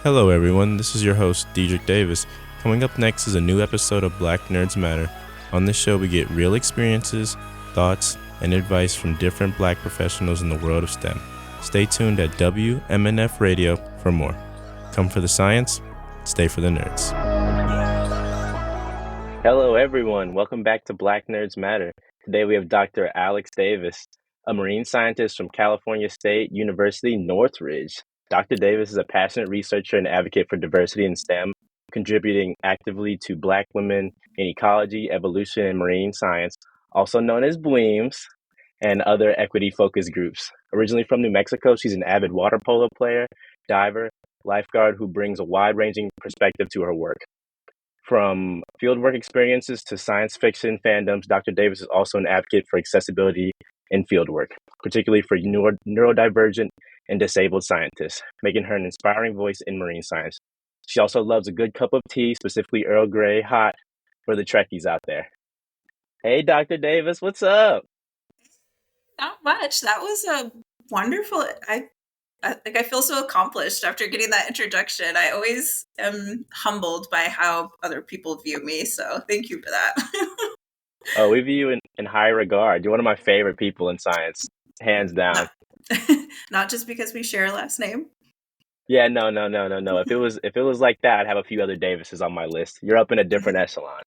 Hello everyone, this is your host, Diedrich Davis. Coming up next is a new episode of Black Nerds Matter. On this show we get real experiences, thoughts, and advice from different black professionals in the world of STEM. Stay tuned at WMNF Radio for more. Come for the science, stay for the nerds. Hello everyone, welcome back to Black Nerds Matter. Today we have Dr. Alex Davis, a marine scientist from California State University, Northridge. Dr. Davis is a passionate researcher and advocate for diversity in STEM, contributing actively to Black women in ecology, evolution, and marine science, also known as BWEEMS, and other equity-focused groups. Originally from New Mexico, she's an avid water polo player, diver, lifeguard who brings a wide-ranging perspective to her work. From fieldwork experiences to science fiction fandoms, Dr. Davis is also an advocate for accessibility in fieldwork, particularly for neurodivergent and disabled scientists, making her an inspiring voice in marine science. She also loves a good cup of tea, specifically Earl Grey hot, for the Trekkies out there. Hey, Dr. Davis, what's up? Not much. That was a wonderful. I feel so accomplished after getting that introduction. I always am humbled by how other people view me. So thank you for that. Oh, we view you in high regard. You're one of my favorite people in science, hands down. Not just because we share a last name. Yeah, no. If it was like that, I'd have a few other Davises on my list. You're up in a different echelon.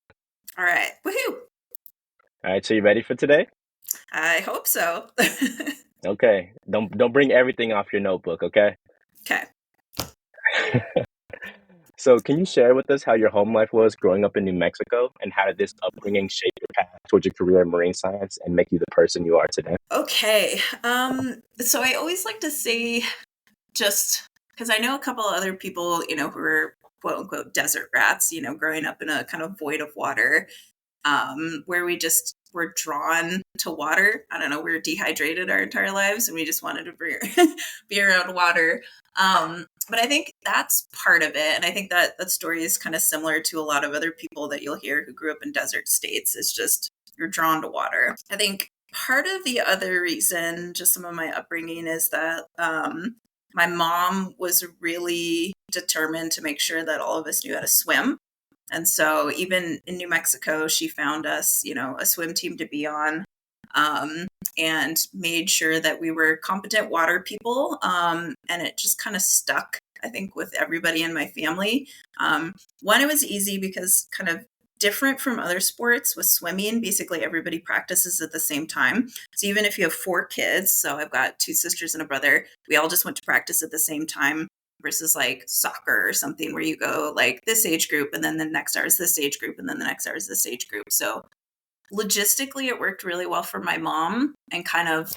All right. Woohoo! All right, so you ready for today? I hope so. Okay. Don't bring everything off your notebook, okay? Okay. So can you share with us how your home life was growing up in New Mexico, and how did this upbringing shape your path towards your career in marine science and make you the person you are today? Okay. So I always like to say, just because I know a couple of other people, who are quote unquote desert rats, growing up in a kind of void of water, where we just were drawn to water. I don't know, we were dehydrated our entire lives and we just wanted to be around water. But I think that's part of it. And I think that story is kind of similar to a lot of other people that you'll hear who grew up in desert states. It's just you're drawn to water. I think part of the other reason, just some of my upbringing, is that my mom was really determined to make sure that all of us knew how to swim. And so even in New Mexico, she found us, a swim team to be on, and made sure that we were competent water people. And it just kind of stuck, I think, with everybody in my family. One, it was easy because kind of different from other sports with swimming, basically everybody practices at the same time. So even if you have 4 kids, so I've got 2 sisters and a brother, we all just went to practice at the same time. Versus like soccer or something where you go like this age group and then the next hour is this age group and then the next hour is this age group. So logistically, it worked really well for my mom, and kind of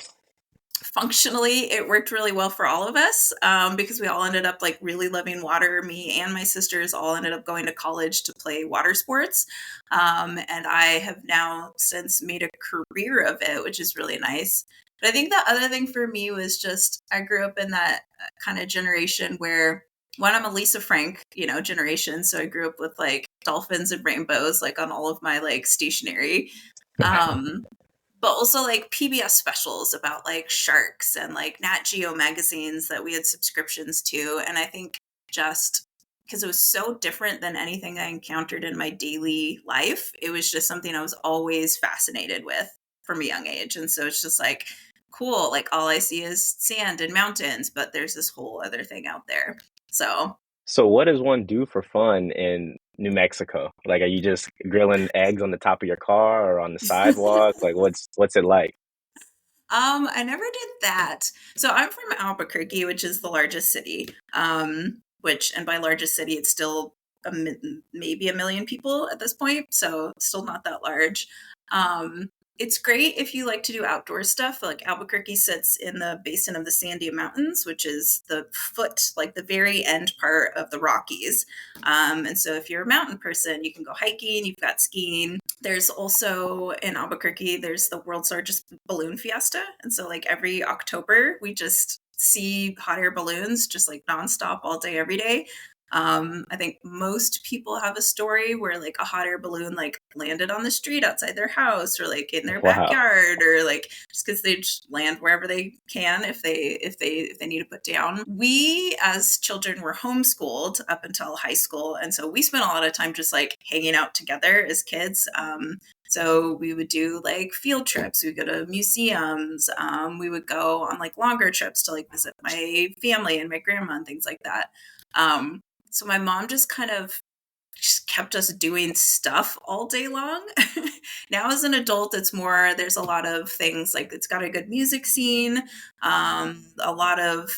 functionally, it worked really well for all of us, because we all ended up like really loving water. Me and my sisters all ended up going to college to play water sports. And I have now since made a career of it, which is really nice. But I think the other thing for me was just I grew up in that kind of generation where, one, I'm a Lisa Frank, generation. So I grew up with like dolphins and rainbows, like on all of my like stationery. But also like PBS specials about like sharks and like Nat Geo magazines that we had subscriptions to. And I think just because it was so different than anything I encountered in my daily life, it was just something I was always fascinated with from a young age. And so it's just like, cool, like all I see is sand and mountains, but there's this whole other thing out there. So what does one do for fun in New Mexico? Like, are you just grilling eggs on the top of your car or on the sidewalk? Like, what's it like? I never did that. So I'm from Albuquerque, which is the largest city. Which, and by largest city, it's still maybe 1 million people at this point, so still not that large. It's great if you like to do outdoor stuff. Like Albuquerque sits in the basin of the Sandia Mountains, which is the foot, like the very end part of the Rockies. And so if you're a mountain person, you can go hiking, you've got skiing. There's also in Albuquerque, there's the world's largest balloon fiesta. And so like every October, we just see hot air balloons just like nonstop all day, every day. I think most people have a story where like a hot air balloon like landed on the street outside their house or like in their Wow. backyard, or like just because they just land wherever they can if they need to put down. We as children were homeschooled up until high school, and so we spent a lot of time just like hanging out together as kids. So we would do like field trips. We would go to museums. We would go on like longer trips to like visit my family and my grandma and things like that. So my mom just kind of just kept us doing stuff all day long. Now as an adult, it's more, there's a lot of things like it's got a good music scene, a lot of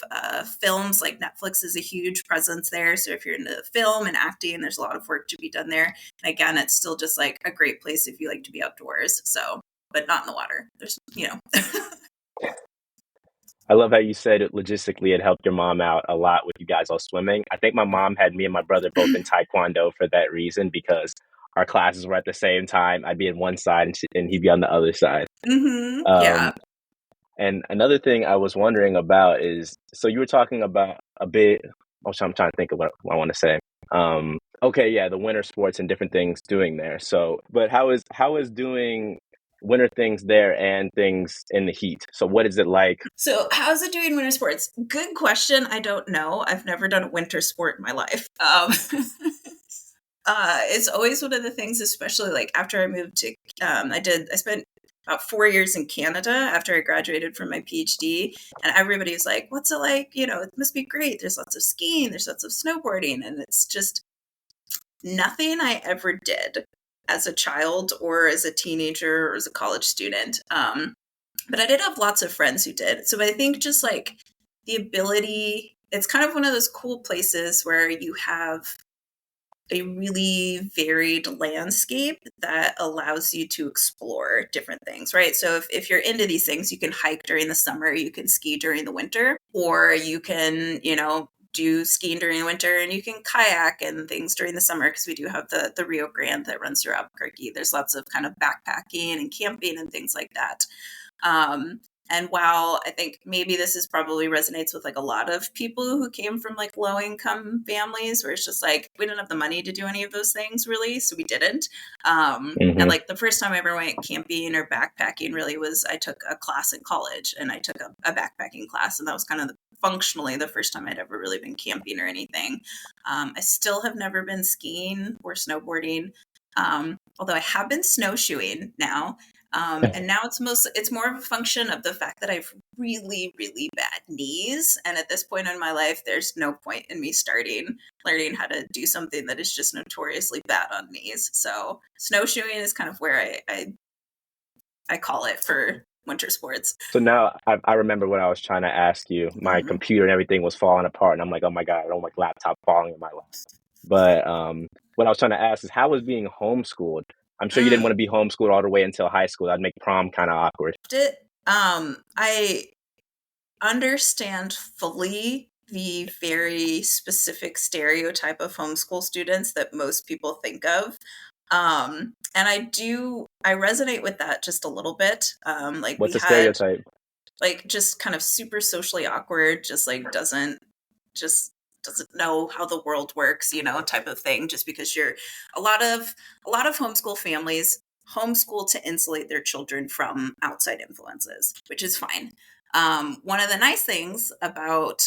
films, like Netflix is a huge presence there. So if you're into film and acting, there's a lot of work to be done there. And again, it's still just like a great place if you like to be outdoors. So, but not in the water. There's. I love how you said it logistically it helped your mom out a lot with you guys all swimming. I think my mom had me and my brother both in taekwondo for that reason because our classes were at the same time. I'd be on one side and he'd be on the other side. Yeah. Um, and another thing I was wondering about is, so you were talking about a bit, I'm trying to think of what I want to say. Okay, yeah, the winter sports and different things doing there. So, but how is doing winter things there and things in the heat? So what is it like? So, how's it doing winter sports? Good question. I don't know. I've never done a winter sport in my life. It's always one of the things, especially like after I moved to, I spent about 4 years in Canada after I graduated from my PhD, and everybody was like, "What's it like? It must be great. There's lots of skiing, there's lots of snowboarding," and it's just nothing I ever did as a child or as a teenager or as a college student. But I did have lots of friends who did. So I think just like the ability, it's kind of one of those cool places where you have a really varied landscape that allows you to explore different things, right? So if you're into these things, you can hike during the summer, you can ski during the winter, or you can, do skiing during the winter, and you can kayak and things during the summer because we do have the Rio Grande that runs through Albuquerque. There's lots of kind of backpacking and camping and things like that. And while I think maybe this is probably resonates with like a lot of people who came from like low income families where it's just like we didn't have the money to do any of those things really, so we didn't. And Hmm. like the first time I ever went camping or backpacking really was I took a class in college, and I took a backpacking class, and that was kind of functionally the first time I'd ever really been camping or anything. I still have never been skiing or snowboarding, although I have been snowshoeing now. And now it's more of a function of the fact that I've really, really bad knees. And at this point in my life, there's no point in me starting learning how to do something that is just notoriously bad on knees. So snowshoeing is kind of where I call it for winter sports. So now I remember what I was trying to ask you. My Mhm. computer and everything was falling apart, and I'm like, oh my God, I don't like laptop falling in my lap. But what I was trying to ask is, how was being homeschooled? I'm sure you didn't Mm, want to be homeschooled all the way until high school. That'd make prom kind of awkward. I understand fully the very specific stereotype of homeschool students that most people think of. And I resonate with that just a little bit. Like we What's a had stereotype? like just kind of super socially awkward, just like just doesn't know how the world works, type of thing, just because you're a lot of homeschool families homeschool to insulate their children from outside influences, which is fine. One of the nice things about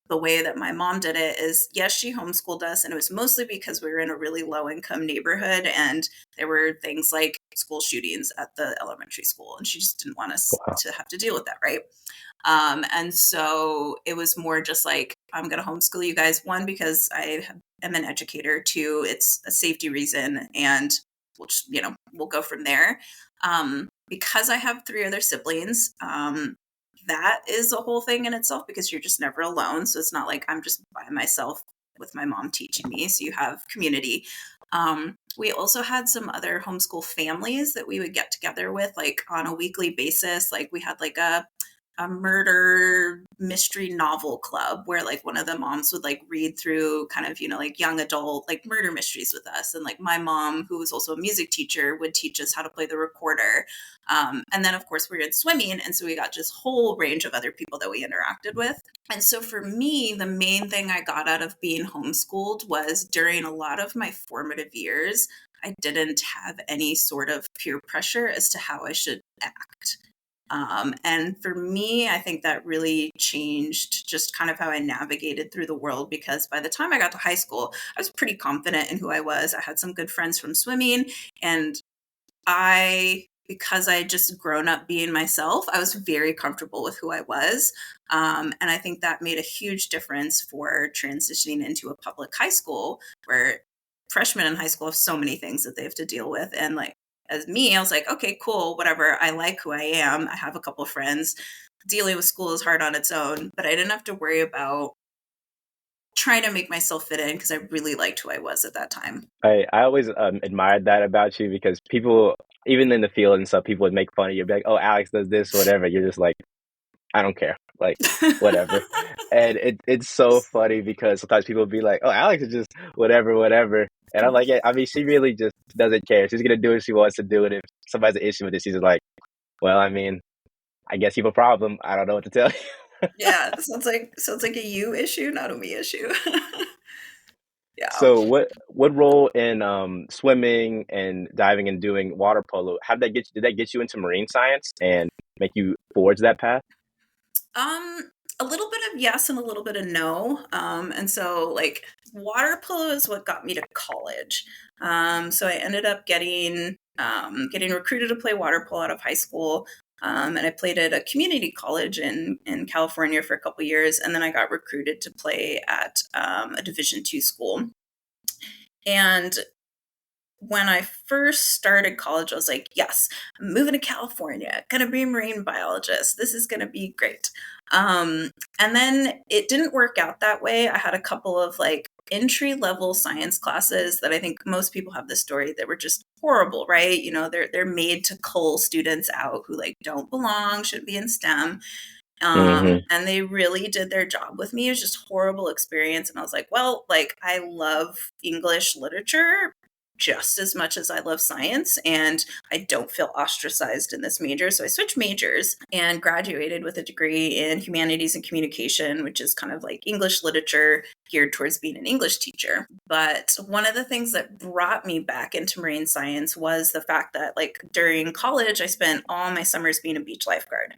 the way that my mom did it is, yes, she homeschooled us, and it was mostly because we were in a really low income neighborhood, and there were things like school shootings at the elementary school, and she just didn't want us Wow. to have to deal with that, right? And so it was more just like, I'm going to homeschool you guys. One, because am an educator. Two, it's a safety reason, and we'll go from there. Because I have three other siblings, that is a whole thing in itself because you're just never alone. So it's not like I'm just by myself with my mom teaching me. So you have community. We also had some other homeschool families that we would get together with like on a weekly basis. Like we had like a murder mystery novel club where like one of the moms would like read through kind of, like young adult like murder mysteries with us. And like my mom, who was also a music teacher, would teach us how to play the recorder. And then of course we were in swimming. And so we got just whole range of other people that we interacted with. And so for me, the main thing I got out of being homeschooled was during a lot of my formative years, I didn't have any sort of peer pressure as to how I should act. And for me, I think that really changed just kind of how I navigated through the world, because by the time I got to high school, I was pretty confident in who I was. I had some good friends from swimming, and because I had just grown up being myself, I was very comfortable with who I was. And I think that made a huge difference for transitioning into a public high school where freshmen in high school have so many things that they have to deal with. And like, as me, I was like, okay, cool, whatever. I like who I am. I have a couple of friends. Dealing with school is hard on its own, but I didn't have to worry about trying to make myself fit in because I really liked who I was at that time. I always admired that about you because people, even in the field and stuff, people would make fun of you, be like, "Oh, Alex does this, whatever." You're just like, "I don't care, like, whatever." And it's so funny because sometimes people be like, "Oh, Alex is just whatever, whatever," and I'm like, "Yeah, I mean, she really just doesn't care. She's gonna do what she wants to do, and if somebody has an issue with it, she's just like, well, I mean, I guess you have a problem. I don't know what to tell you." Yeah, sounds like a you issue, not a me issue. Yeah. So what role in swimming and diving and doing water polo, how did that get you into marine science and make you forge that path? Um, a little bit of yes and a little bit of no. And so like water polo is what got me to college. So I ended up getting recruited to play water polo out of high school. And I played at a community college in California for a couple years, and then I got recruited to play at a Division II school. And when I first started college, I was like, yes, I'm moving to California, gonna be a marine biologist. This is gonna be great. And then it didn't work out that way. I had a couple of like entry level science classes that I think most people have this story that were just horrible, right? They're made to cull students out who like don't belong, shouldn't be in STEM. Hmm. And they really did their job with me. It was just horrible experience. And I was like, well, like I love English literature just as much as I love science, and I don't feel ostracized in this major. So I switched majors and graduated with a degree in humanities and communication, which is kind of like English literature geared towards being an English teacher. But one of the things that brought me back into marine science was the fact that like during college, I spent all my summers being a beach lifeguard.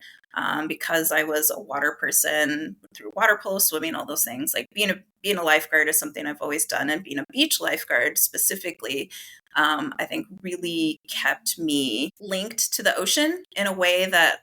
Because I was a water person through water polo, swimming, all those things. Like being a lifeguard is something I've always done, and being a beach lifeguard specifically, I think really kept me linked to the ocean in a way that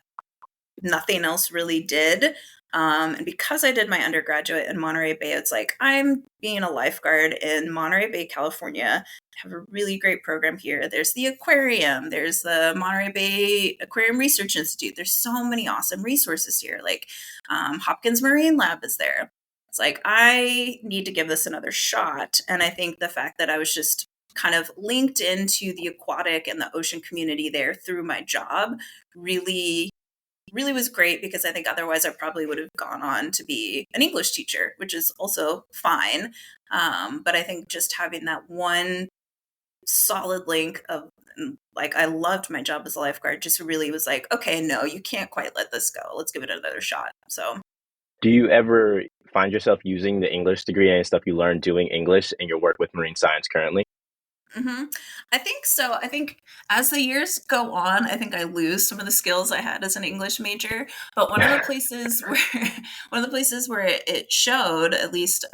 nothing else really did. And because I did my undergraduate in Monterey Bay, it's like I'm being a lifeguard in Monterey Bay, California. Have a really great program here. There's the aquarium. There's the Monterey Bay Aquarium Research Institute. There's so many awesome resources here. Like Hopkins Marine Lab is there. It's like I need to give this another shot. And I think the fact that I was just kind of linked into the aquatic and the ocean community there through my job really was great, because I think otherwise I probably would have gone on to be an English teacher, which is also fine. But I think just having that one solid link of like, I loved my job as a lifeguard, just really was like, okay, no, you can't quite let this go. Let's give it another shot. So, Do you ever find yourself using the English degree and stuff you learned doing English in your work with marine science currently? hmm I think so. I think as the years go on, I think I lose some of the skills I had as an English major. But one of the places where it showed, at least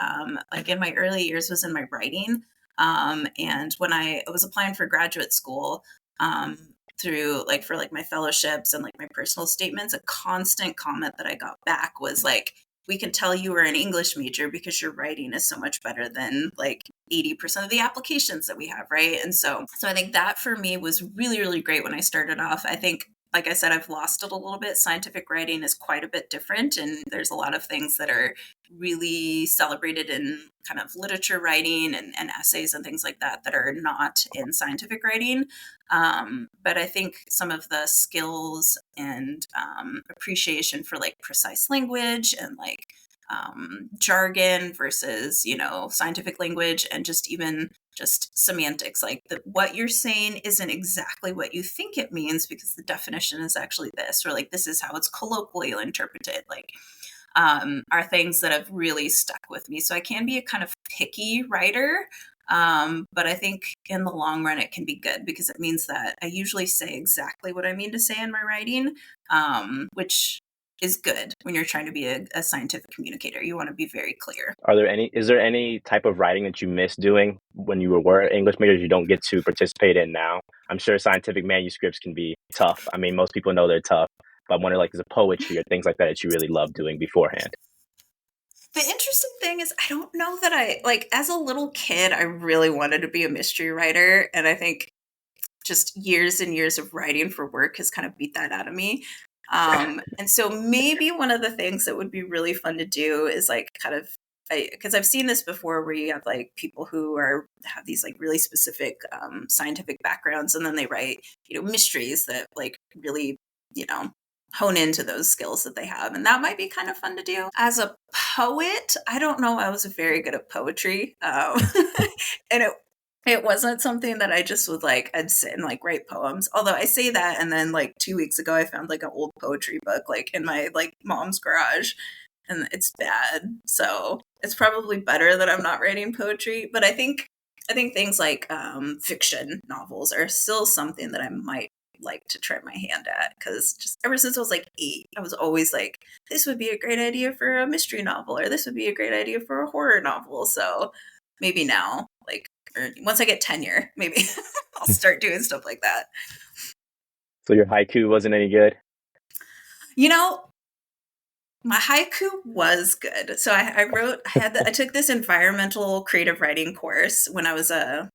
like in my early years, was in my writing. And when I was applying for graduate school, through like for like my fellowships and like my personal statements, a constant comment that I got back was like, we can tell you were an English major because your writing is so much better than like 80% of the applications that we have, right? And so I think that for me was really, really great when I started off. I think like I said, I've lost it a little bit. Scientific writing is quite a bit different, and there's a lot of things that are really celebrated in kind of literature writing and essays and things like that that are not in scientific writing. But I think some of the skills and appreciation for like precise language and like jargon versus, scientific language, and just even just semantics, like what you're saying isn't exactly what you think it means because the definition is actually this, or like this is how it's colloquially interpreted, like are things that have really stuck with me. So I can be a kind of picky writer, but I think in the long run it can be good because it means that I usually say exactly what I mean to say in my writing, which is good when you're trying to be a scientific communicator. You want to be very clear. Is there any type of writing that you miss doing when you were English majors you don't get to participate in now? I'm sure scientific manuscripts can be tough. I mean, most people know they're tough, but I wonder, like, is it poetry or things like that you really love doing beforehand? The interesting thing is, I don't know that as a little kid, I really wanted to be a mystery writer. And I think just years and years of writing for work has kind of beat that out of me. And so maybe one of the things that would be really fun to do is like kind of, because I've seen this before where you have like people who have these like really specific scientific backgrounds, and then they write, mysteries that like really, hone into those skills that they have. And that might be kind of fun to do. As a poet, I don't know. I was very good at poetry. And it wasn't something that I just would like, I'd sit and like write poems. Although I say that, and then like 2 weeks ago, I found like an old poetry book like in my like mom's garage, and it's bad. So it's probably better that I'm not writing poetry. But I think things like fiction novels are still something that I might like to try my hand at, because just ever since I was like 8, I was always like, this would be a great idea for a mystery novel, or this would be a great idea for a horror novel. So maybe now, like, or once I get tenure, maybe I'll start doing stuff like that. So your haiku wasn't any good? My haiku was good. So I took this environmental creative writing course when I was a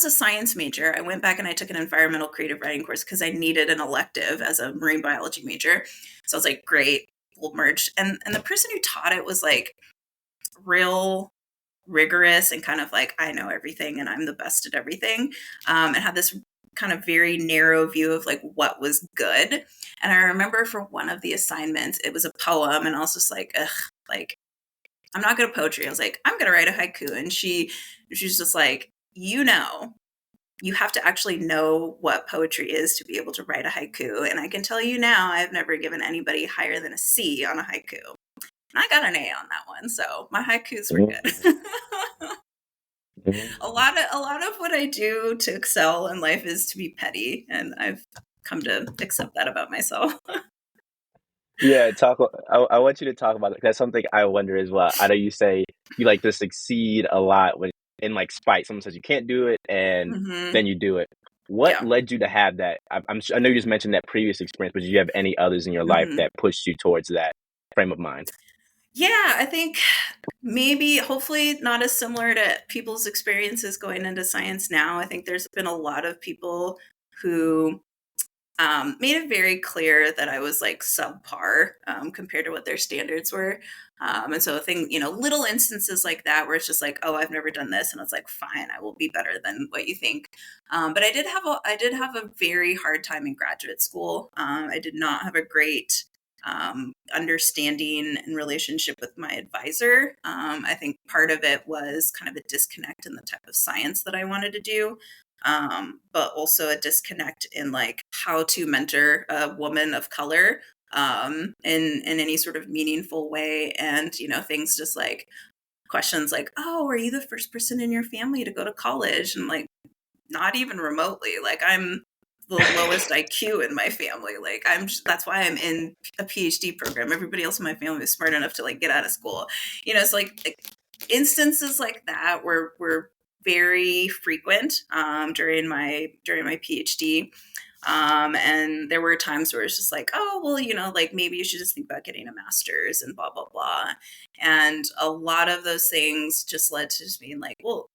science major. I went back and I took an environmental creative writing course because I needed an elective as a marine biology major. So I was like, great, we'll merge. And the person who taught it was like real rigorous and kind of like, I know everything and I'm the best at everything. And had this kind of very narrow view of like what was good. And I remember for one of the assignments, it was a poem, and I was just like, ugh, like, I'm not good at poetry. I was like, I'm gonna write a haiku. And she's just like, you have to actually know what poetry is to be able to write a haiku. And I can tell you now, I've never given anybody higher than a C on a haiku. And I got an A on that one, so my haikus were good. A lot of what I do to excel in life is to be petty, and I've come to accept that about myself. Yeah, I want you to talk about it. That's something I wonder as well. I know you say you like to succeed a lot when in like spite. Someone says you can't do it, and Hmm. then you do it. What Yeah. led you to have that? I know you just mentioned that previous experience, but did you have any others in your life Hmm. that pushed you towards that frame of mind? Yeah, I think maybe, hopefully, not as similar to people's experiences going into science now. I think there's been a lot of people who made it very clear that I was like subpar compared to what their standards were. And so little instances like that where it's just like, oh, I've never done this. And it's like, fine, I will be better than what you think. But I did have a very hard time in graduate school. I did not have a great understanding and relationship with my advisor. I think part of it was kind of a disconnect in the type of science that I wanted to do, but also a disconnect in like how to mentor a woman of color in any sort of meaningful way. And things just like questions like, oh, are you the first person in your family to go to college? And like, not even remotely. Like, I'm the lowest IQ in my family. Like, that's why I'm in a PhD program. Everybody else in my family is smart enough to like get out of school. It's like instances like that were very frequent during my PhD. And there were times where it's just like, oh, well, like maybe you should just think about getting a master's and blah, blah, blah. And a lot of those things just led to just being like, well,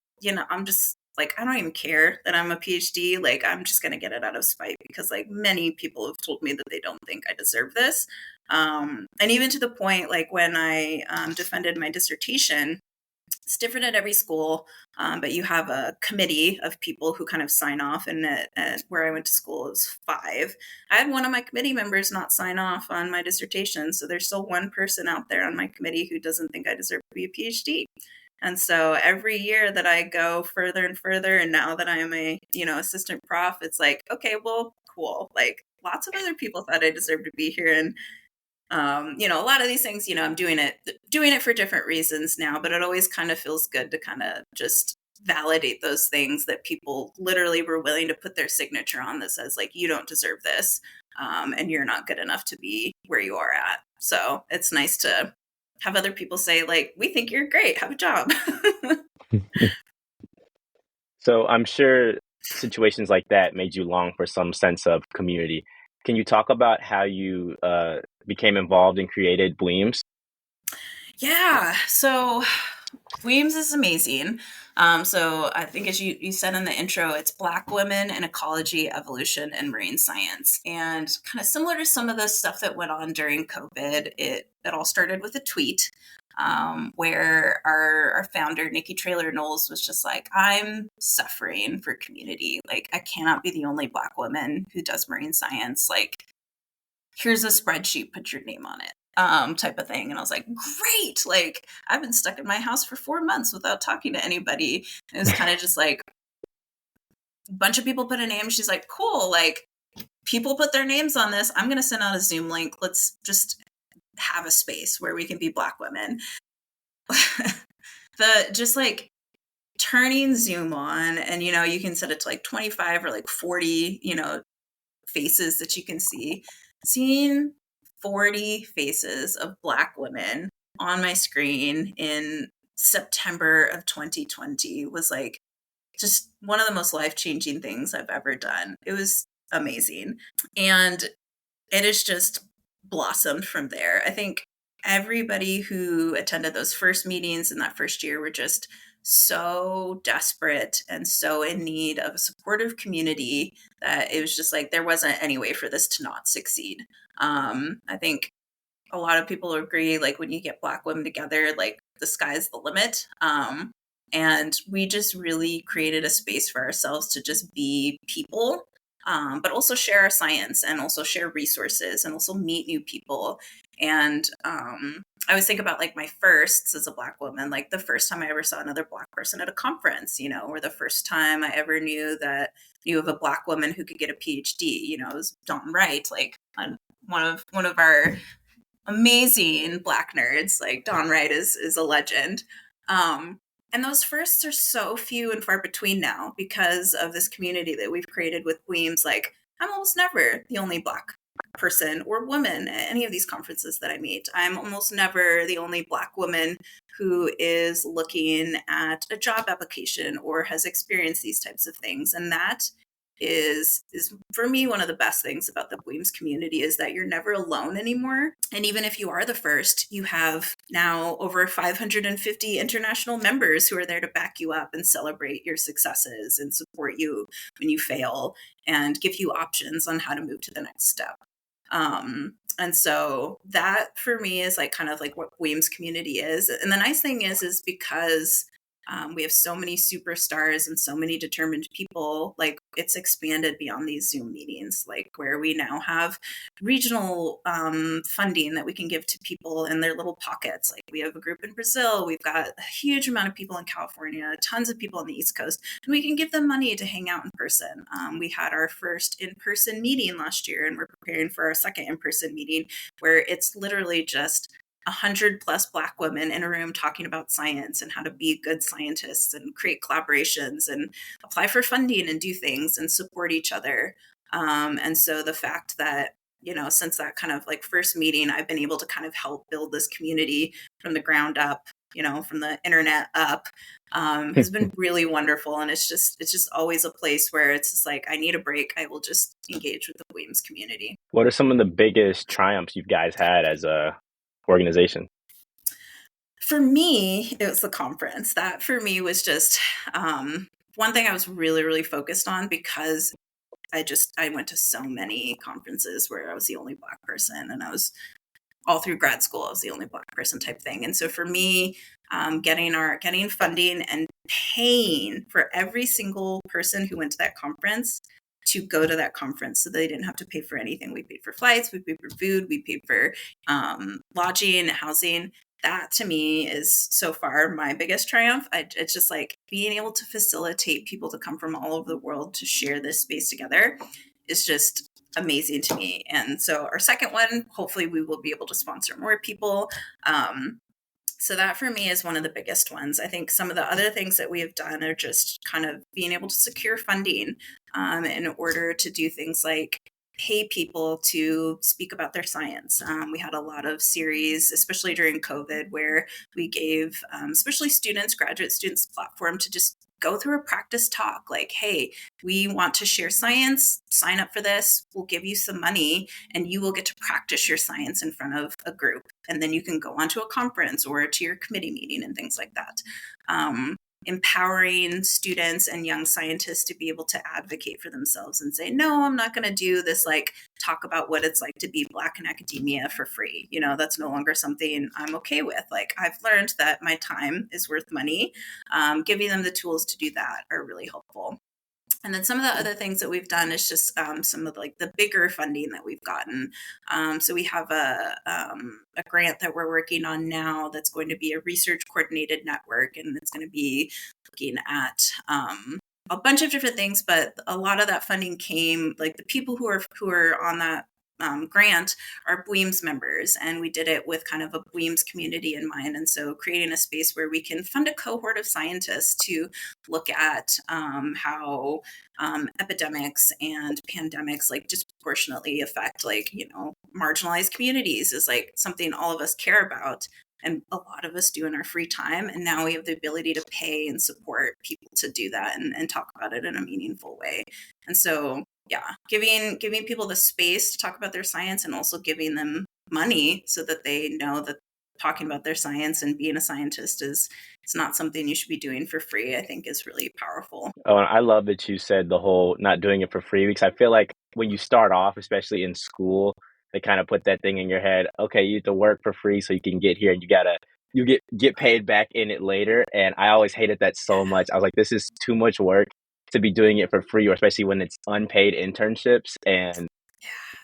like, I don't even care that I'm a PhD. Like, I'm just going to get it out of spite because, like, many people have told me that they don't think I deserve this. And even to the point, like, when I defended my dissertation, it's different at every school, but you have a committee of people who kind of sign off. And at where I went to school, it was 5. I had one of my committee members not sign off on my dissertation. So there's still one person out there on my committee who doesn't think I deserve to be a PhD. And so every year that I go further and further, and now that I am a, assistant prof, it's like, okay, well, cool. Like, lots of other people thought I deserved to be here. And a lot of these things, I'm doing it for different reasons now, but it always kind of feels good to kind of just validate those things that people literally were willing to put their signature on that says, like, you don't deserve this, and you're not good enough to be where you are at. So it's nice to have other people say, like, we think you're great, have a job. So I'm sure situations like that made you long for some sense of community. Can you talk about how you became involved and created BWEEMS? Yeah. So BWEEMS is amazing. So I think, as you said in the intro, it's Black women in ecology, evolution, and marine science. And kind of similar to some of the stuff that went on during COVID, it all started with a tweet where our founder, Nikki Traylor Knowles, was just like, I'm suffering for community. Like, I cannot be the only Black woman who does marine science. Like, here's a spreadsheet, put your name on it. Type of thing. And I was like, great. Like, I've been stuck in my house for 4 months without talking to anybody. And it was kind of just like a bunch of people put a name. She's like, cool. Like, people put their names on this. I'm going to send out a Zoom link. Let's just have a space where we can be Black women. Just like turning Zoom on, and, you can set it to like 25 or like 40, faces that you can see. Seeing 40 faces of Black women on my screen in September of 2020 was like just one of the most life-changing things I've ever done. It was amazing. And it has just blossomed from there. I think everybody who attended those first meetings in that first year were just so desperate and so in need of a supportive community that it was just like there wasn't any way for this to not succeed. I think a lot of people agree, like, when you get Black women together, like, the sky's the limit. And we just really created a space for ourselves to just be people, but also share our science and also share resources and also meet new people. And I always think about, like, my firsts as a Black woman, like the first time I ever saw another Black person at a conference, or the first time I ever knew of a Black woman who could get a PhD. It was Dawn Wright, like, one of our amazing Black nerds. Like, Dawn Wright is a legend. And those firsts are so few and far between now because of this community that we've created with BWEEMS. Like, I'm almost never the only Black person or woman at any of these conferences that I meet. I'm almost never the only Black woman who is looking at a job application or has experienced these types of things. And that is for me one of the best things about the BWEEMS community, is that you're never alone anymore. And even if you are the first, you have now over 550 international members who are there to back you up and celebrate your successes and support you when you fail and give you options on how to move to the next step. And so that for me is like kind of like what BWEEMS community is. And the nice thing is because we have so many superstars and so many determined people, like, it's expanded beyond these Zoom meetings, like, where we now have regional funding that we can give to people in their little pockets. Like, we have a group in Brazil, we've got a huge amount of people in California, tons of people on the East Coast, and we can give them money to hang out in person. We had our first in-person meeting last year, and we're preparing for our second in-person meeting, where it's literally just 100 plus Black women in a room talking about science and how to be good scientists and create collaborations and apply for funding and do things and support each other. And so the fact that, since that kind of like first meeting, I've been able to kind of help build this community from the ground up, from the internet up, has been really wonderful. And it's just always a place where it's just like, I need a break, I will just engage with the BWEEMS community. What are some of the biggest triumphs you guys had as a organization? For me, it was the conference. That for me was just one thing I was really, really focused on, because I went to so many conferences where I was the only Black person, and I was all through grad school, I was the only Black person type thing. And so for me, getting funding and paying for every single person who went to that conference to go to that conference, so they didn't have to pay for anything. We paid for flights, we paid for food, we paid for lodging, housing. That to me is so far my biggest triumph. It's just like being able to facilitate people to come from all over the world to share this space together is just amazing to me. And so our second one, hopefully we will be able to sponsor more people. So that for me is one of the biggest ones. I think some of the other things that we have done are just kind of being able to secure funding in order to do things like pay people to speak about their science. We had a lot of series, especially during COVID, where we gave especially students, graduate students, platform to just go through a practice talk like, hey, we want to share science, sign up for this, we'll give you some money, and you will get to practice your science in front of a group. And then you can go on to a conference or to your committee meeting and things like that. Empowering students and young scientists to be able to advocate for themselves and say, no, I'm not going to do this, like talk about what it's like to be Black in academia for free. You know, that's no longer something I'm okay with. Like, I've learned that my time is worth money. Giving them the tools to do that are really helpful. And then some of the other things that we've done is just some of like the bigger funding that we've gotten. So we have a grant that we're working on now that's going to be a research coordinated network, and it's going to be looking at a bunch of different things. But a lot of that funding came, like the people who are on that grant are BWEEMS members, and we did it with kind of a BWEEMS community in mind. And so creating a space where we can fund a cohort of scientists to look at how epidemics and pandemics like disproportionately affect, like, you know, marginalized communities is like something all of us care about, and a lot of us do in our free time. And now we have the ability to pay and support people to do that and talk about it in a meaningful way. And so yeah, giving people the space to talk about their science, and also giving them money so that they know that talking about their science and being a scientist is not something you should be doing for free, I think is really powerful. Oh, and I love that you said the whole not doing it for free, because I feel like when you start off, especially in school, they kind of put that thing in your head. Okay, you have to work for free so you can get here, and you get paid back in it later. And I always hated that so much. I was like, this is too much work to be doing it for free, or especially when it's unpaid internships. And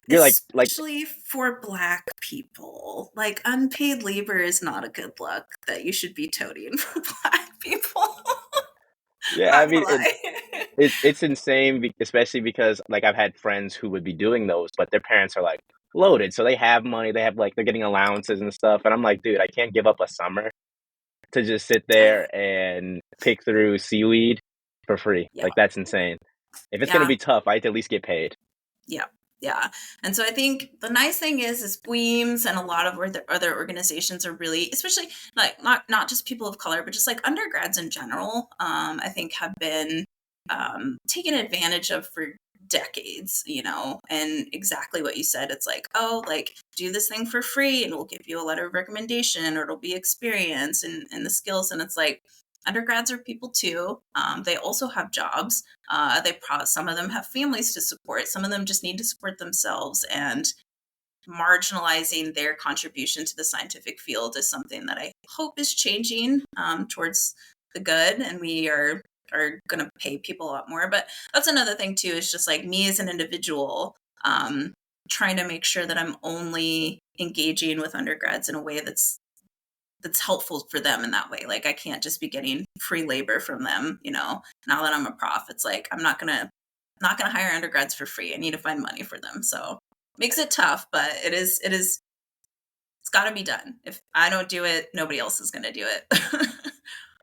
you're like, Especially for Black people, like unpaid labor is not a good look that you should be toting for Black people. yeah, I Not mean, gonna lie. it's insane, especially because like I've had friends who would be doing those, but their parents are like loaded, so they have money, they have like they're getting allowances and stuff, and I'm like, dude, I can't give up a summer to just sit there and pick through seaweed for free. Yeah. Like, that's insane. If it's gonna Yeah. be tough, I have to at least get paid. Yeah. Yeah. And so I think the nice thing is BWEEMS and a lot of other organizations are really, especially like not just people of color, but just like undergrads in general, I think have been taken advantage of for decades, you know, and exactly what you said. It's like, oh, like do this thing for free and we'll give you a letter of recommendation, or it'll be experience and the skills. And it's like, undergrads are people too. They also have jobs. Some of them have families to support. Some of them just need to support themselves. And marginalizing their contribution to the scientific field is something that I hope is changing towards the good. And we are going to pay people a lot more. But that's another thing too, is just like me as an individual, trying to make sure that I'm only engaging with undergrads in a way that's helpful for them in that way. Like, I can't just be getting free labor from them, you know. Now that I'm a prof, it's like I'm not gonna hire undergrads for free. I need to find money for them. So makes it tough, but it's got to be done. If I don't do it, nobody else is going to do it.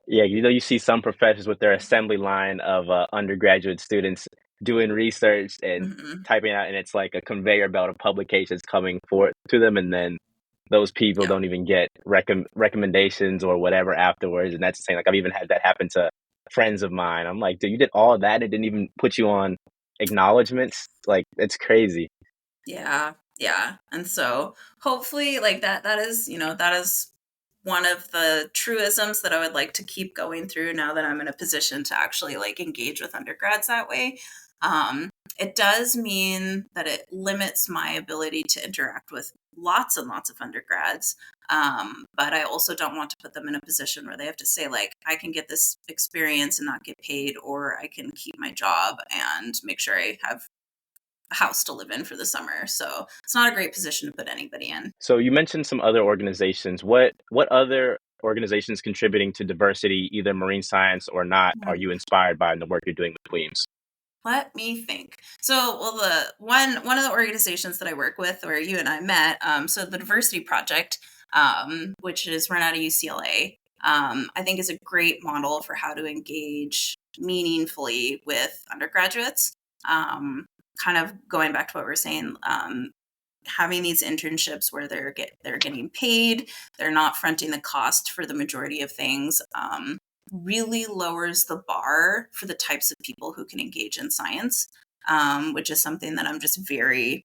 Yeah, you see some professors with their assembly line of undergraduate students doing research and Mm-hmm. typing out, and it's like a conveyor belt of publications coming forth to them, and then those people Yeah. don't even get recommendations or whatever afterwards. And that's the same. Like, I've even had that happen to friends of mine. I'm like, dude, you did all of that and it didn't even put you on acknowledgments. Like, it's crazy. Yeah. Yeah. And so hopefully like that is, you know, that is one of the truisms that I would like to keep going through now that I'm in a position to actually like engage with undergrads that way. It does mean that it limits my ability to interact with lots and lots of undergrads. But I also don't want to put them in a position where they have to say, like, I can get this experience and not get paid, or I can keep my job and make sure I have a house to live in for the summer. So it's not a great position to put anybody in. So you mentioned some other organizations. What other organizations contributing to diversity, either marine science or not, are you inspired by in the work you're doing with BWEEMS? Let me think. So, well, the one of the organizations that I work with, where you and I met, so the Diversity Project, which is run out of UCLA, I think is a great model for how to engage meaningfully with undergraduates. Kind of going back to what we were saying, having these internships where they're getting paid, they're not fronting the cost for the majority of things. Really lowers the bar for the types of people who can engage in science, which is something that I'm just very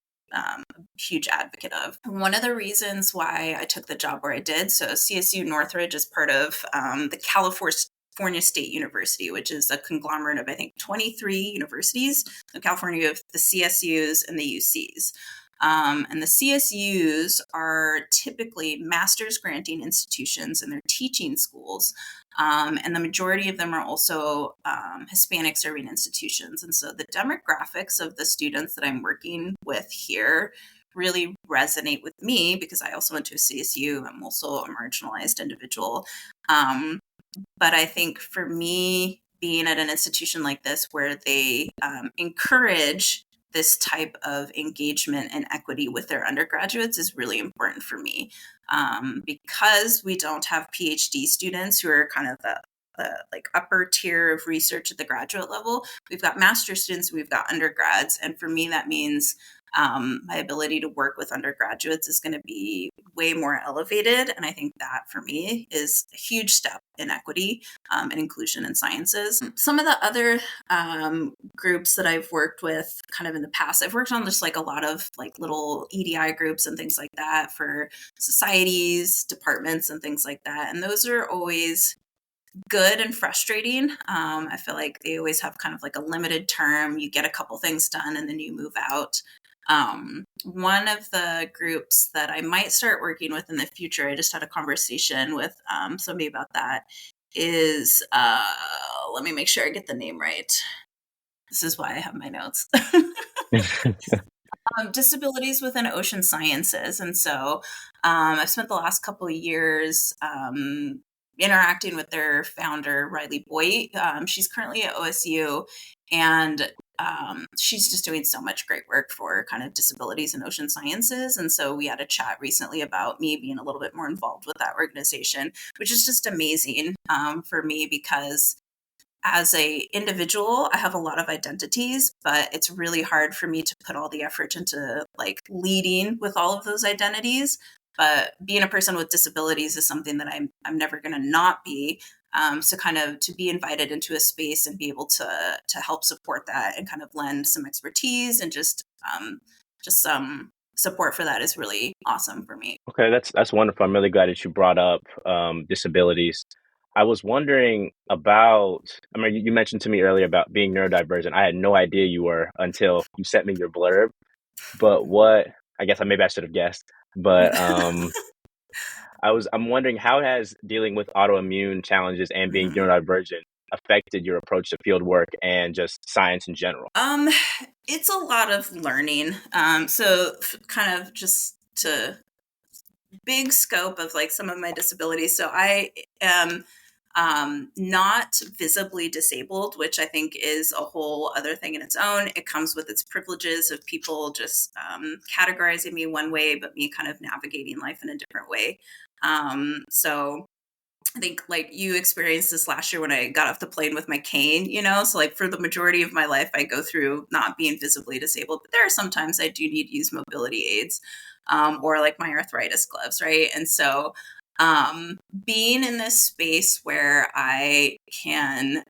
huge advocate of. One of the reasons why I took the job where I did, so CSU Northridge is part of the California State University, which is a conglomerate of, I think, 23 universities. So California, you have the CSUs and the UCs. And the CSUs are typically master's granting institutions and they're teaching schools. And the majority of them are also Hispanic serving institutions. And so the demographics of the students that I'm working with here really resonate with me because I also went to a CSU. I'm also a marginalized individual. But I think for me, being at an institution like this where they encourage this type of engagement and equity with their undergraduates is really important for me, because we don't have PhD students who are kind of the like upper tier of research at the graduate level. We've got master's students, we've got undergrads, and for me that means my ability to work with undergraduates is going to be way more elevated. And I think that for me is a huge step in equity and inclusion in sciences. Some of the other groups that I've worked with kind of in the past, I've worked on just like a lot of like little EDI groups and things like that for societies, departments, and things like that. And those are always good and frustrating. I feel like they always have kind of like a limited term. You get a couple things done and then you move out. One of the groups that I might start working with in the future, I just had a conversation with somebody about that, is let me make sure I get the name right. This is why I have my notes. Disabilities within ocean sciences. And so I've spent the last couple of years interacting with their founder, Riley Boyd. She's currently at OSU, and she's just doing so much great work for kind of disabilities in ocean sciences. And so we had a chat recently about me being a little bit more involved with that organization, which is just amazing for me because as a individual, I have a lot of identities, but it's really hard for me to put all the effort into like leading with all of those identities. But being a person with disabilities is something that I'm never going to not be. So kind of to be invited into a space and be able to help support that and kind of lend some expertise and just some support for that is really awesome for me. Okay, that's wonderful. I'm really glad that you brought up disabilities. I was wondering about, I mean, you mentioned to me earlier about being neurodivergent. I had no idea you were until you sent me your blurb. But I guess maybe I should have guessed. But I'm wondering, how has dealing with autoimmune challenges and being neurodivergent affected your approach to field work and just science in general? It's a lot of learning. So kind of just to big scope of like some of my disabilities. So I am not visibly disabled, which I think is a whole other thing in its own. It comes with its privileges of people just categorizing me one way, but me kind of navigating life in a different way. So I think like you experienced this last year when I got off the plane with my cane, so like for the majority of my life, I go through not being visibly disabled, but there are sometimes I do need to use mobility aids or like my arthritis gloves, right? And so being in this space where I can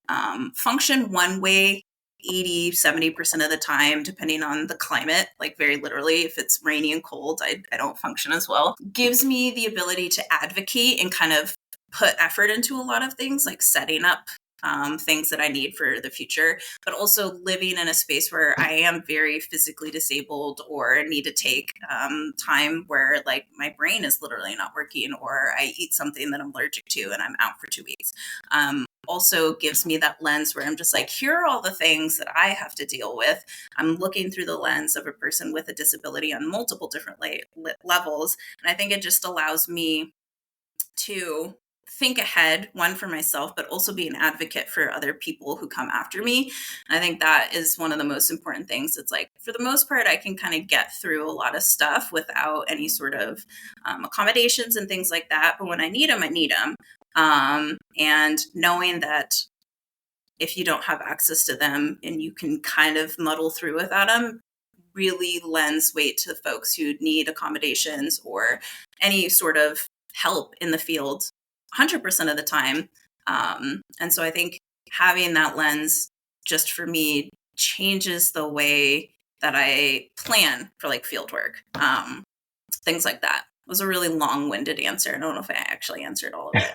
function one way 80, 70% of the time, depending on the climate, like very literally, if it's rainy and cold, I don't function as well. Gives me the ability to advocate and kind of put effort into a lot of things, like setting up things that I need for the future, but also living in a space where I am very physically disabled or need to take time where like my brain is literally not working, or I eat something that I'm allergic to and I'm out for 2 weeks. Also gives me that lens where I'm just like, here are all the things that I have to deal with. I'm looking through the lens of a person with a disability on multiple different levels. And I think it just allows me to think ahead, one for myself, but also be an advocate for other people who come after me. And I think that is one of the most important things. It's like, for the most part, I can kind of get through a lot of stuff without any sort of accommodations and things like that. But when I need them, I need them. And knowing that if you don't have access to them and you can kind of muddle through without them, really lends weight to folks who need accommodations or any sort of help in the field 100% of the time. And so I think having that lens just for me changes the way that I plan for like field work, things like that. It was a really long-winded answer. I don't know if I actually answered all of it.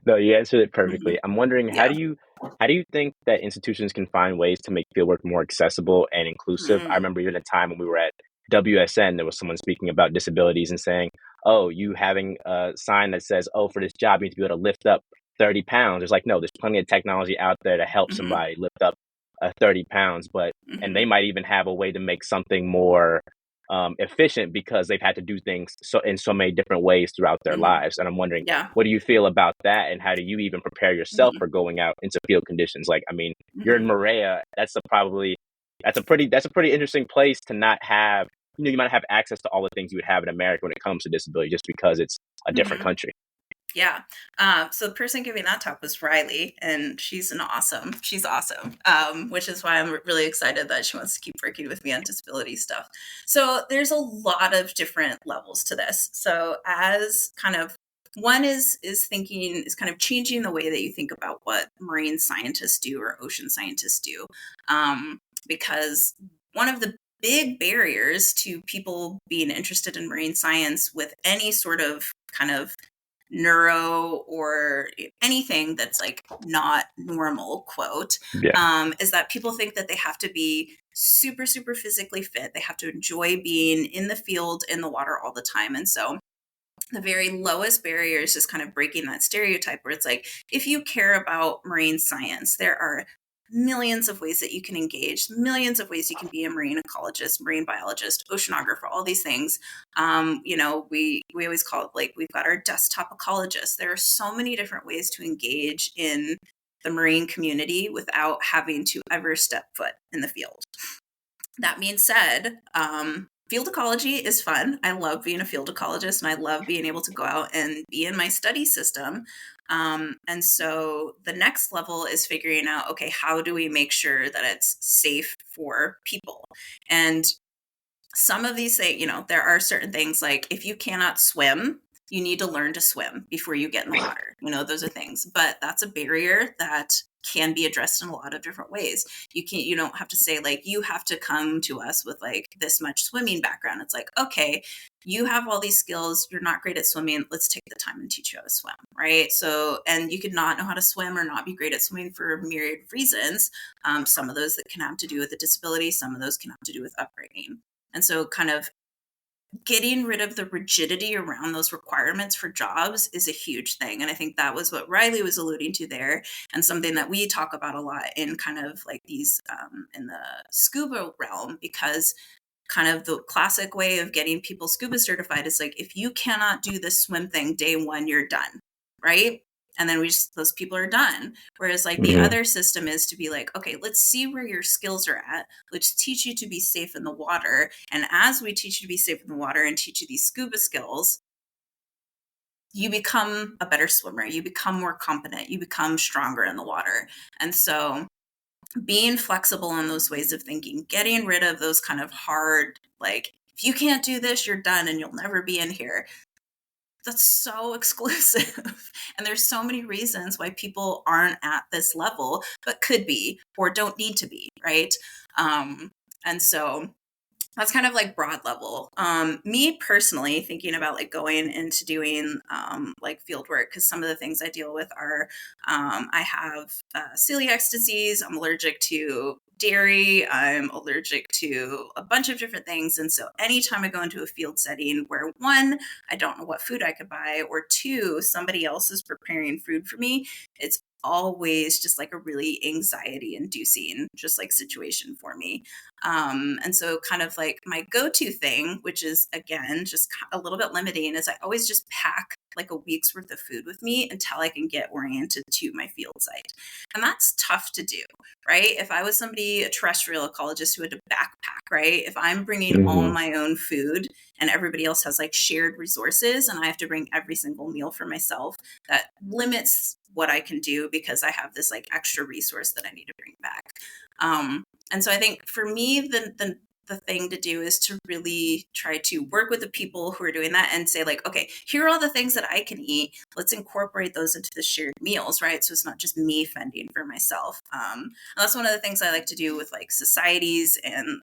No, you answered it perfectly. I'm wondering, Yeah. how do you think that institutions can find ways to make fieldwork more accessible and inclusive? I remember even a time when we were at WSN, there was someone speaking about disabilities and saying, "Oh, you having a sign that says, oh, for this job, you need to be able to lift up 30 pounds." It's like, no, there's plenty of technology out there to help somebody lift up 30 pounds, and they might even have a way to make something more efficient because they've had to do things in so many different ways throughout their lives. And I'm wondering, Yeah. what do you feel about that, and how do you even prepare yourself for going out into field conditions? Like, I mean, you're in Maria. That's a pretty interesting place to not have. You might have access to all the things you would have in America when it comes to disability, just because it's a different country. Yeah. So the person giving that talk was Riley, and she's awesome, which is why I'm really excited that she wants to keep working with me on disability stuff. So there's a lot of different levels to this. So as kind of one is kind of changing the way that you think about what marine scientists do or ocean scientists do. Because one of the big barriers to people being interested in marine science with any sort of kind of neuro or anything that's like not normal, quote, is that people think that they have to be super, super physically fit. They have to enjoy being in the field, in the water all the time. And so the very lowest barrier is just kind of breaking that stereotype where it's like, if you care about marine science, there are millions of ways that you can engage, millions of ways you can be a marine ecologist, marine biologist, oceanographer, all these things. We always call it like, we've got our desktop ecologist. There are so many different ways to engage in the marine community without having to ever step foot in the field. That being said, field ecology is fun. I love being a field ecologist, and I love being able to go out and be in my study system. And so the next level is figuring out, okay, how do we make sure that it's safe for people? And some of these say, there are certain things like, if you cannot swim, you need to learn to swim before you get in the water. Those are things, but that's a barrier that can be addressed in a lot of different ways. You don't have to say like, you have to come to us with like this much swimming background. It's like, okay, you have all these skills. You're not great at swimming. Let's take the time and teach you how to swim. Right. So, and you could not know how to swim or not be great at swimming for a myriad of reasons. Some of those that can have to do with a disability, some of those can have to do with upbringing. And so kind of getting rid of the rigidity around those requirements for jobs is a huge thing. And I think that was what Riley was alluding to there, and something that we talk about a lot in kind of like these in the scuba realm, because kind of the classic way of getting people scuba certified is like, if you cannot do this swim thing day one, you're done. Right. And then those people are done. Whereas like the other system is to be like, okay, let's see where your skills are at. Let's teach you to be safe in the water. And as we teach you to be safe in the water and teach you these scuba skills, you become a better swimmer. You become more competent. You become stronger in the water. And so being flexible in those ways of thinking, getting rid of those kind of hard, like, if you can't do this, you're done and you'll never be in here. that's so exclusive. And there's so many reasons why people aren't at this level, but could be or don't need to be, right? And so that's kind of like broad level. Me personally, thinking about like going into doing like field work, because some of the things I deal with are I have celiac disease. I'm allergic to dairy. I'm allergic to a bunch of different things. And so anytime I go into a field setting where one, I don't know what food I could buy, or two, somebody else is preparing food for me, it's always just like a really anxiety inducing just like situation for me. And so kind of like my go-to thing, which is again just a little bit limiting, is I always just pack like a week's worth of food with me until I can get oriented to my field site. And that's tough to do, right? If I was somebody, a terrestrial ecologist who had to backpack, right? If I'm bringing all my own food and everybody else has like shared resources and I have to bring every single meal for myself, that limits what I can do because I have this like extra resource that I need to bring back. And so I think for me, the thing to do is to really try to work with the people who are doing that and say like, okay, here are all the things that I can eat. Let's incorporate those into the shared meals, right? So it's not just me fending for myself. And that's one of the things I like to do with like societies and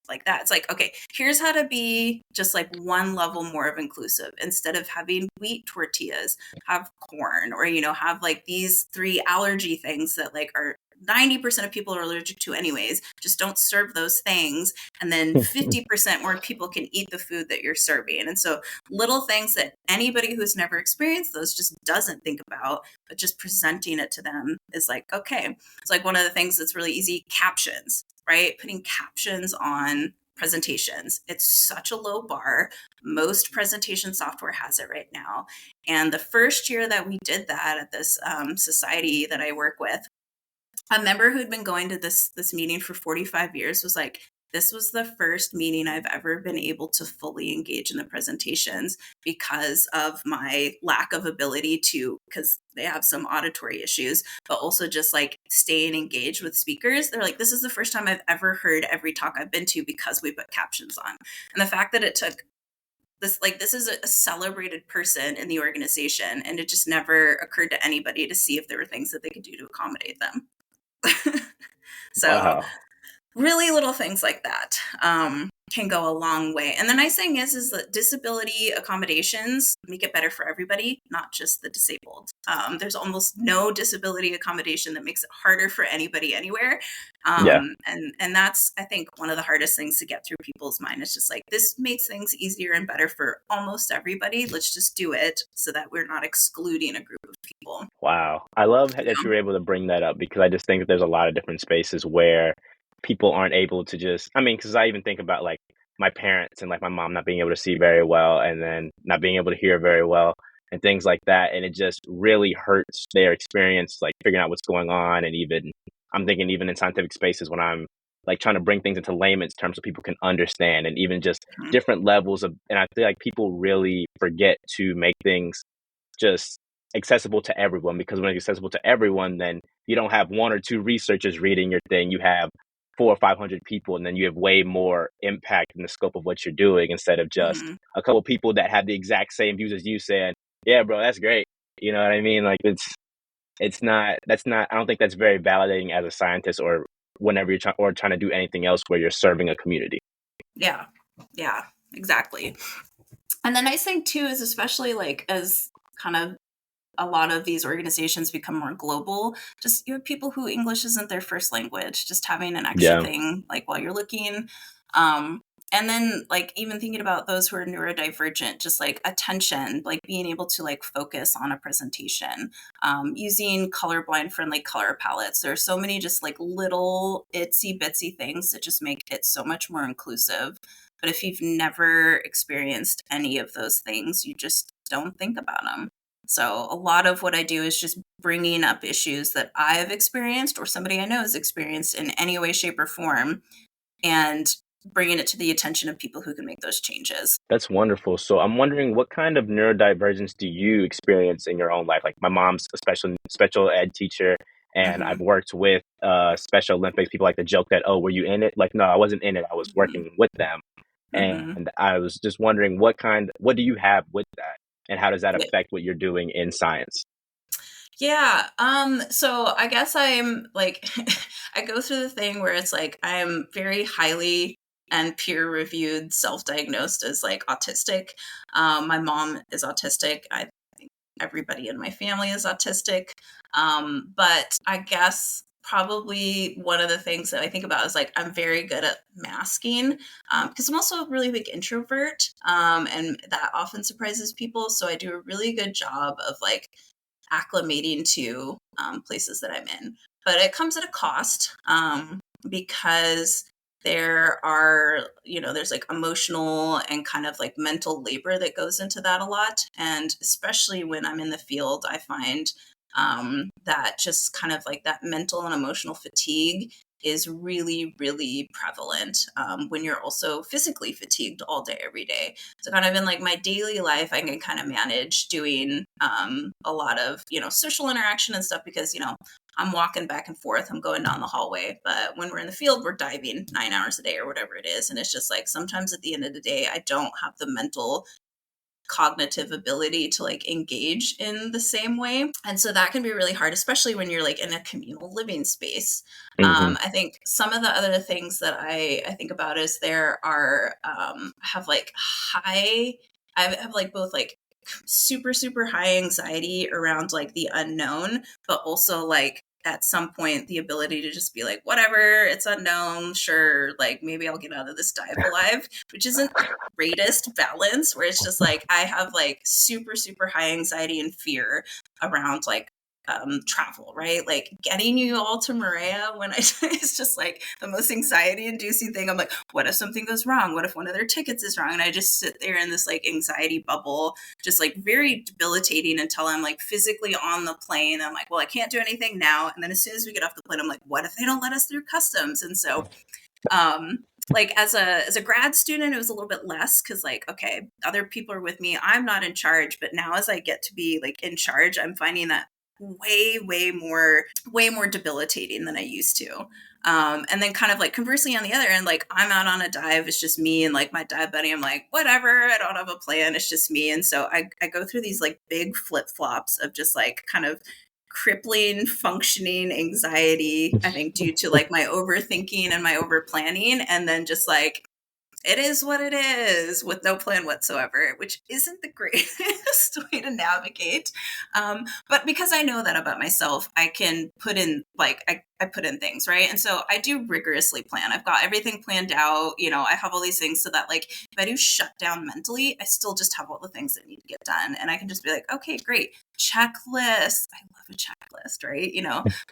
like that. It's like, okay, here's how to be just like one level more of inclusive. Instead of having wheat tortillas, have corn, or, you know, have like these 3 allergy things that like are 90% of people are allergic to anyways. Just don't serve those things. And then 50% more people can eat the food that you're serving. And so little things that anybody who's never experienced those just doesn't think about, but just presenting it to them is like, okay. It's like one of the things that's really easy, captions, right? Putting captions on presentations. It's such a low bar. Most presentation software has it right now. And the first year that we did that at this society that I work with, a member who'd been going to this meeting for 45 years was like, this was the first meeting I've ever been able to fully engage in the presentations because of my lack of ability to, because they have some auditory issues, but also just like staying engaged with speakers. They're like, this is the first time I've ever heard every talk I've been to because we put captions on. And the fact that it took this, like, this is a celebrated person in the organization, and it just never occurred to anybody to see if there were things that they could do to accommodate them. So Wow. really little things like that can go a long way. And the nice thing is that disability accommodations make it better for everybody, not just the disabled. There's almost no disability accommodation that makes it harder for anybody anywhere. Yeah. And that's, I think, one of the hardest things to get through people's mind. It's just like, this makes things easier and better for almost everybody. Let's just do it so that we're not excluding a group of people. Wow. I love that you were able to bring that up because I just think that there's a lot of different spaces where people aren't able to just, I mean, because I even think about like my parents and like my mom not being able to see very well and then not being able to hear very well and things like that. And it just really hurts their experience, like figuring out what's going on. And even, I'm thinking even in scientific spaces when I'm like trying to bring things into layman's terms so people can understand and even just Mhm. different levels of, and I feel like people really forget to make things just accessible to everyone, because when it's accessible to everyone, then you don't have one or two researchers reading your thing. You have 400 or 500 people, and then you have way more impact in the scope of what you're doing instead of just Mhm. a couple people that have the exact same views as you saying, yeah, bro, that's great. You know what I mean? Like it's not, that's not, I don't think that's very validating as a scientist or whenever you're trying to do anything else where you're serving a community. Yeah. Yeah, exactly. And the nice thing too is, especially like as kind of a lot of these organizations become more global, just you have people who English isn't their first language, just having an extra Yeah. thing like while you're looking. And then like even thinking about those who are neurodivergent, just like attention, like being able to like focus on a presentation, using colorblind friendly color palettes. There are so many just like little itsy bitsy things that just make it so much more inclusive. But if you've never experienced any of those things, you just don't think about them. So a lot of what I do is just bringing up issues that I've experienced or somebody I know has experienced in any way, shape, or form, and bringing it to the attention of people who can make those changes. That's wonderful. So I'm wondering, what kind of neurodivergence do you experience in your own life? Like my mom's a special ed teacher, and I've Hmm. worked with Special Olympics. People like to joke that, oh, were you in it? Like, no, I wasn't in it. I was Hmm. working with them. Mm-hmm. And I was just wondering what do you have with that? And how does that affect what you're doing in science? Yeah. So I guess I'm like I go through the thing where it's like I'm very highly and peer reviewed self-diagnosed as like autistic. My mom is autistic. I think everybody in my family is autistic. But I guess probably one of the things that I think about is like I'm very good at masking because I'm also a really big introvert, and that often surprises people. So I do a really good job of like acclimating to places that I'm in. But it comes at a cost because there are, there's like emotional and kind of like mental labor that goes into that a lot. And especially when I'm in the field, I find that just kind of like that mental and emotional fatigue is really, really prevalent when you're also physically fatigued all day, every day. So kind of in like my daily life, I can kind of manage doing a lot of, social interaction and stuff because, I'm walking back and forth, I'm going down the hallway. But when we're in the field, we're diving 9 hours a day or whatever it is. And it's just like sometimes at the end of the day, I don't have the mental cognitive ability to like engage in the same way. And so that can be really hard, especially when you're like in a communal living space. Hmm. I think some of the other things that I think about is there are have like I have like both like super, super high anxiety around like the unknown, but also like at some point the ability to just be like, whatever, it's unknown, sure, like maybe I'll get out of this dive alive, which isn't the greatest balance, where it's just like I have like super, super high anxiety and fear around like travel, right? Like getting you all to Maria when it's just like the most anxiety inducing thing. I'm like, what if something goes wrong? What if one of their tickets is wrong? And I just sit there in this like anxiety bubble, just like very debilitating until I'm like physically on the plane. I'm like, well, I can't do anything now. And then as soon as we get off the plane, I'm like, what if they don't let us through customs? And so like as a grad student, it was a little bit less because like, okay, other people are with me, I'm not in charge. But now as I get to be like in charge, I'm finding that way more debilitating than I used to. And then kind of like conversely on the other end, like I'm out on a dive, it's just me and like my dive buddy. I'm like, whatever, I don't have a plan, it's just me. And so I go through these like big flip-flops of just like kind of crippling functioning anxiety, I think due to like my overthinking and my over planning, and then just like it is what it is with no plan whatsoever, which isn't the greatest way to navigate. But because I know that about myself, I can put in like I put in things, right? And so I do rigorously plan. I've got everything planned out. I have all these things so that like if I do shut down mentally, I still just have all the things that need to get done. And I can just be like, okay, great. Checklist. I love a checklist, right?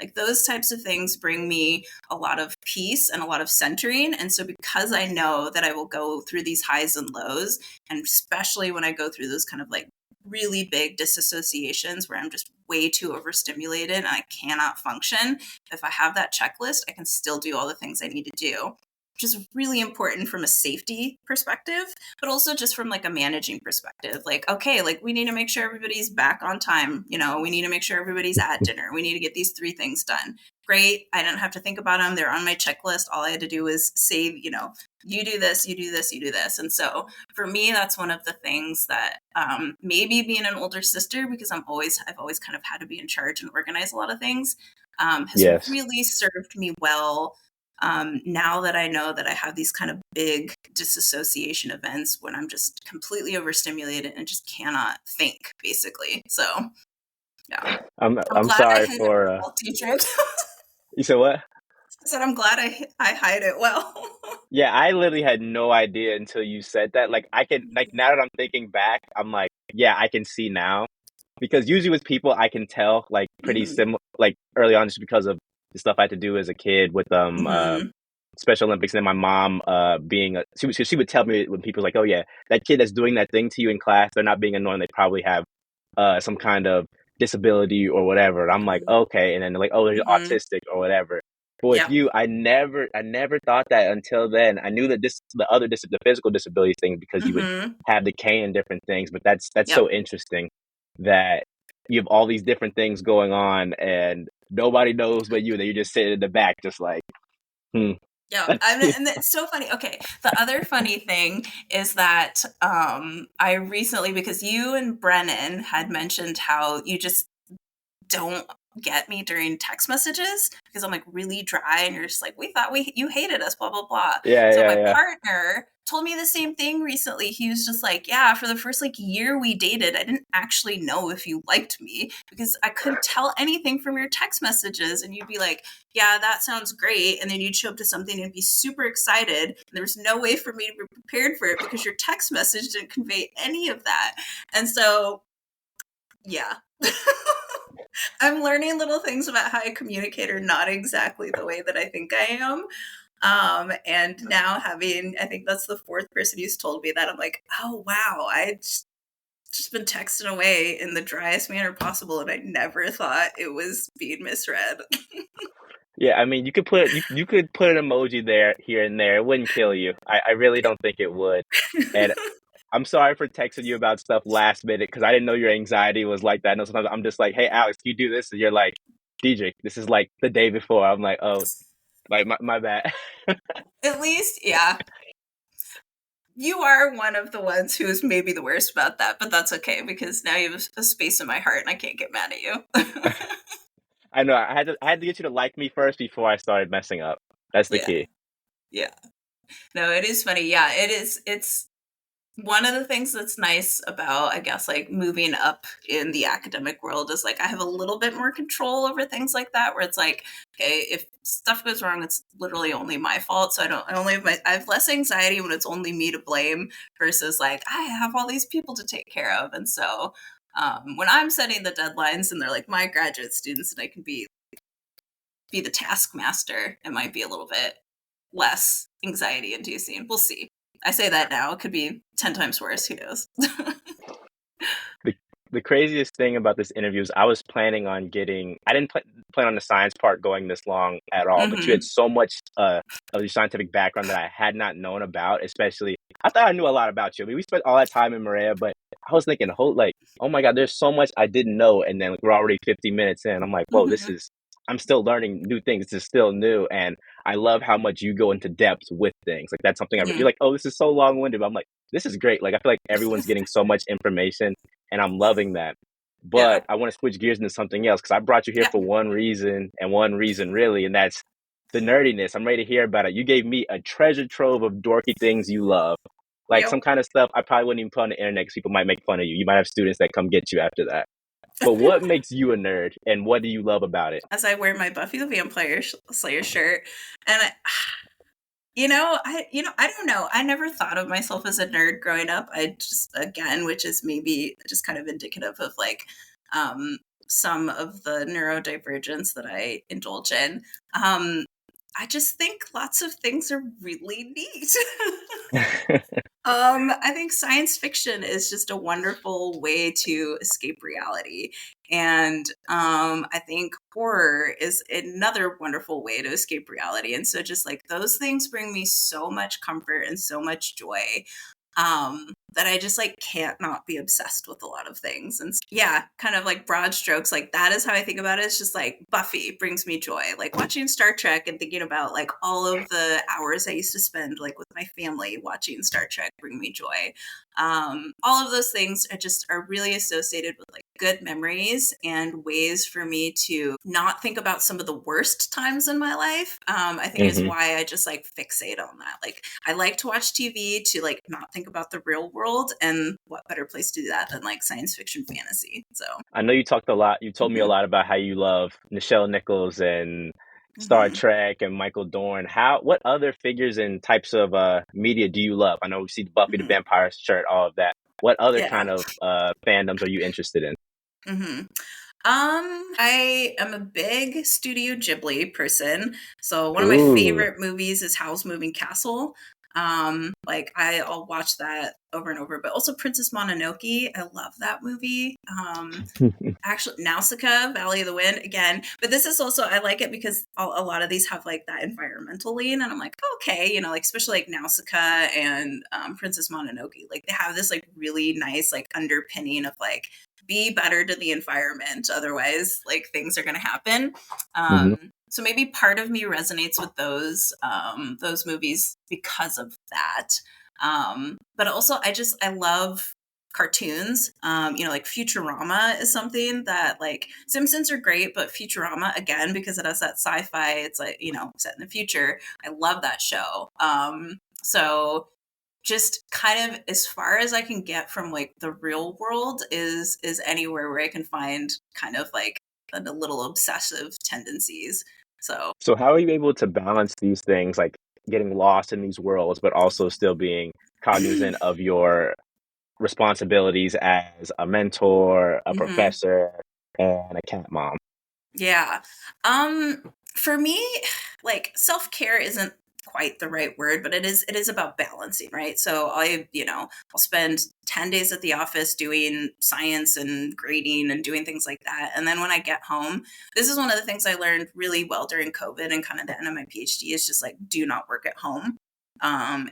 Like those types of things bring me a lot of peace and a lot of centering. And so because I know that I will go through these highs and lows, and especially when I go through those kind of like really big disassociations where I'm just way too overstimulated and I cannot function, if I have that checklist, I can still do all the things I need to do, which is really important from a safety perspective, but also just from like a managing perspective. Like, okay, like we need to make sure everybody's back on time. We need to make sure everybody's at dinner. We need to get these 3 things done. Great. I didn't have to think about them. They're on my checklist. All I had to do was save, you do this, you do this, you do this. And so for me, that's one of the things that maybe being an older sister, because I've always kind of had to be in charge and organize a lot of things, has Yes. really served me well. Now that I know that I have these kind of big disassociation events when I'm just completely overstimulated and just cannot think, basically. So, yeah, I'm I'm glad I sorry hid it for well, teacher. you said what? I said I'm glad I hide it well. Yeah, I literally had no idea until you said that. Like I can like now that I'm thinking back, I'm like, yeah, I can see now. Because usually with people I can tell like pretty Hmm. similar like early on just because of the stuff I had to do as a kid with Hmm. Special Olympics, and then my mom being she would tell me when people like, oh yeah, that kid that's doing that thing to you in class, they're not being annoying, they probably have some kind of disability or whatever. And I'm like, okay, and then they're like, oh, they're Hmm. autistic or whatever. But with Yep. you, I never thought that until then. I knew that the physical disability thing because you would Hmm. have the cane and different things. But that's Yep. so interesting that you have all these different things going on and nobody knows but you. That you just sit in the back, just like, hmm. Yeah, and it's so funny. Okay, the other funny thing is that I recently, because you and Brennan had mentioned how you just don't get me during text messages because I'm like really dry and you're just like, we thought you hated us, blah blah blah. Yeah, So yeah, my yeah. partner told me the same thing recently. He was just like, yeah, for the first like year we dated, I didn't actually know if you liked me because I couldn't tell anything from your text messages. And you'd be like, yeah, that sounds great, and then you'd show up to something and be super excited. There was no way for me to be prepared for it because your text message didn't convey any of that. And so yeah. I'm learning little things about how I communicate are not exactly the way that I think I am. And now I think that's the fourth person who's told me that. I'm like, oh, wow, just been texting away in the driest manner possible. And I never thought it was being misread. Yeah, I mean, you could put an emoji there here and there. It wouldn't kill you. I really don't think it would. And I'm sorry for texting you about stuff last minute because I didn't know your anxiety was like that. I know sometimes I'm just like, hey, Alex, can you do this? And you're like, Diedrich, this is like the day before. I'm like, oh, like my bad. At least, yeah. You are one of the ones who is maybe the worst about that, but that's okay because now you have a space in my heart and I can't get mad at you. I know I had to get you to like me first before I started messing up. That's the Yeah. key. Yeah. No, it is funny. Yeah, it is. It's one of the things that's nice about, I guess, like moving up in the academic world is like I have a little bit more control over things like that, where it's like, okay, if stuff goes wrong, it's literally only my fault. So I have less anxiety when it's only me to blame versus like I have all these people to take care of. And so when I'm setting the deadlines and they're like my graduate students and I can be the taskmaster, it might be a little bit less anxiety inducing. We'll see. I say that now. It could be 10 times worse. Who knows? the the craziest thing about this interview is I was planning on getting I didn't plan on the science part going this long at all, but you had Hmm. so much of your scientific background that I had not known about, especially I thought I knew a lot about you. I mean, we spent all that time in Maria, but I was thinking, like, oh my God, there's so much I didn't know. And then like, we're already 50 minutes in. I'm like, whoa, Hmm. I'm still learning new things. This is still new. And I love how much you go into depth with things. Like, that's something you're Hmm. like, oh, this is so long winded. But I'm like, this is great. Like, I feel like everyone's getting so much information and I'm loving that. Yeah. But I want to switch gears into something else because I brought you here Yeah. for one reason and one reason really, and that's the nerdiness. I'm ready to hear about it. You gave me a treasure trove of dorky things you love, like some Yep. kind of stuff I probably wouldn't even put on the internet because people might make fun of you. You might have students that come get you after that. But what makes you a nerd, and what do you love about it? As I wear my Buffy the Vampire Slayer shirt, and I don't know. I never thought of myself as a nerd growing up. I just, again, which is maybe just kind of indicative of like um, some of the neurodivergence that I indulge in. Um, I just think lots of things are really neat. I think science fiction is just a wonderful way to escape reality. And I think horror is another wonderful way to escape reality. And so just like those things bring me so much comfort and so much joy that I just like can't not be obsessed with a lot of things. And yeah, kind of like broad strokes, like that is how I think about it. It's just like Buffy brings me joy. Like watching Star Trek and thinking about like all of the hours I used to spend like with my family watching Star Trek bring me joy. All of those things are really associated with like good memories and ways for me to not think about some of the worst times in my life. I think is Hmm. why I just like fixate on that. Like I like to watch TV to like not think about the real world, and what better place to do that than like science fiction fantasy. So I know you talked a lot. You told me a mhm, lot about how you love Nichelle Nichols and Star mhm, Trek and Michael Dorn. What other figures and types of media do you love? I know we see the Buffy the mhm. Vampire shirt, all of that. What other Yeah. kind of fandoms are you interested in? Hmm. I am a big Studio Ghibli person. So one of my Ooh. favorite movies is Howl's Moving Castle. Like I'll watch that over and over, but also Princess Mononoke. I love that movie. Actually, Nausicaa, Valley of the Wind again. But this is also, I like it because a lot of these have like that environmental lean. And I'm like, okay, like especially like Nausicaa and Princess Mononoke, like they have this like really nice like underpinning of like, be better to the environment. Otherwise, like things are going to happen. Hmm. so maybe part of me resonates with those movies because of that. But also I love cartoons. Like Futurama is something that, like, Simpsons are great, but Futurama, again, because it has that sci-fi, it's like, set in the future. I love that show. So just kind of as far as I can get from like the real world is anywhere where I can find kind of like the little obsessive tendencies. So So how are you able to balance these things, like getting lost in these worlds, but also still being cognizant of your responsibilities as a mentor, a mhm. professor, and a cat mom? Yeah. For me, like, self-care isn't quite the right word, but it is about balancing, right? So I'll spend 10 days at the office doing science and grading and doing things like that. And then when I get home, this is one of the things I learned really well during COVID and kind of the end of my PhD is just like, do not work at home.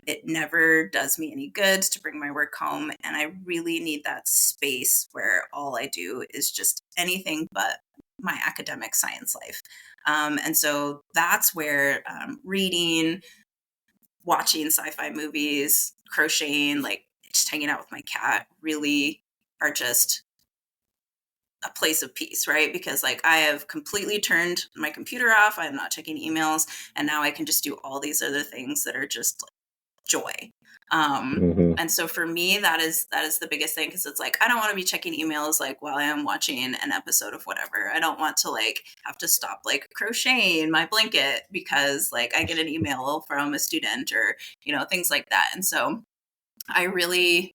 It never does me any good to bring my work home. And I really need that space where all I do is just anything but my academic science life. And so that's where reading, watching sci-fi movies, crocheting, like just hanging out with my cat really are just a place of peace, right? Because like I have completely turned my computer off. I'm not checking emails. And now I can just do all these other things that are just joy. Hmm. And so for me, that is the biggest thing, because it's like I don't want to be checking emails like while I am watching an episode of whatever. I don't want to like have to stop like crocheting my blanket because like I get an email from a student or things like that. And so I really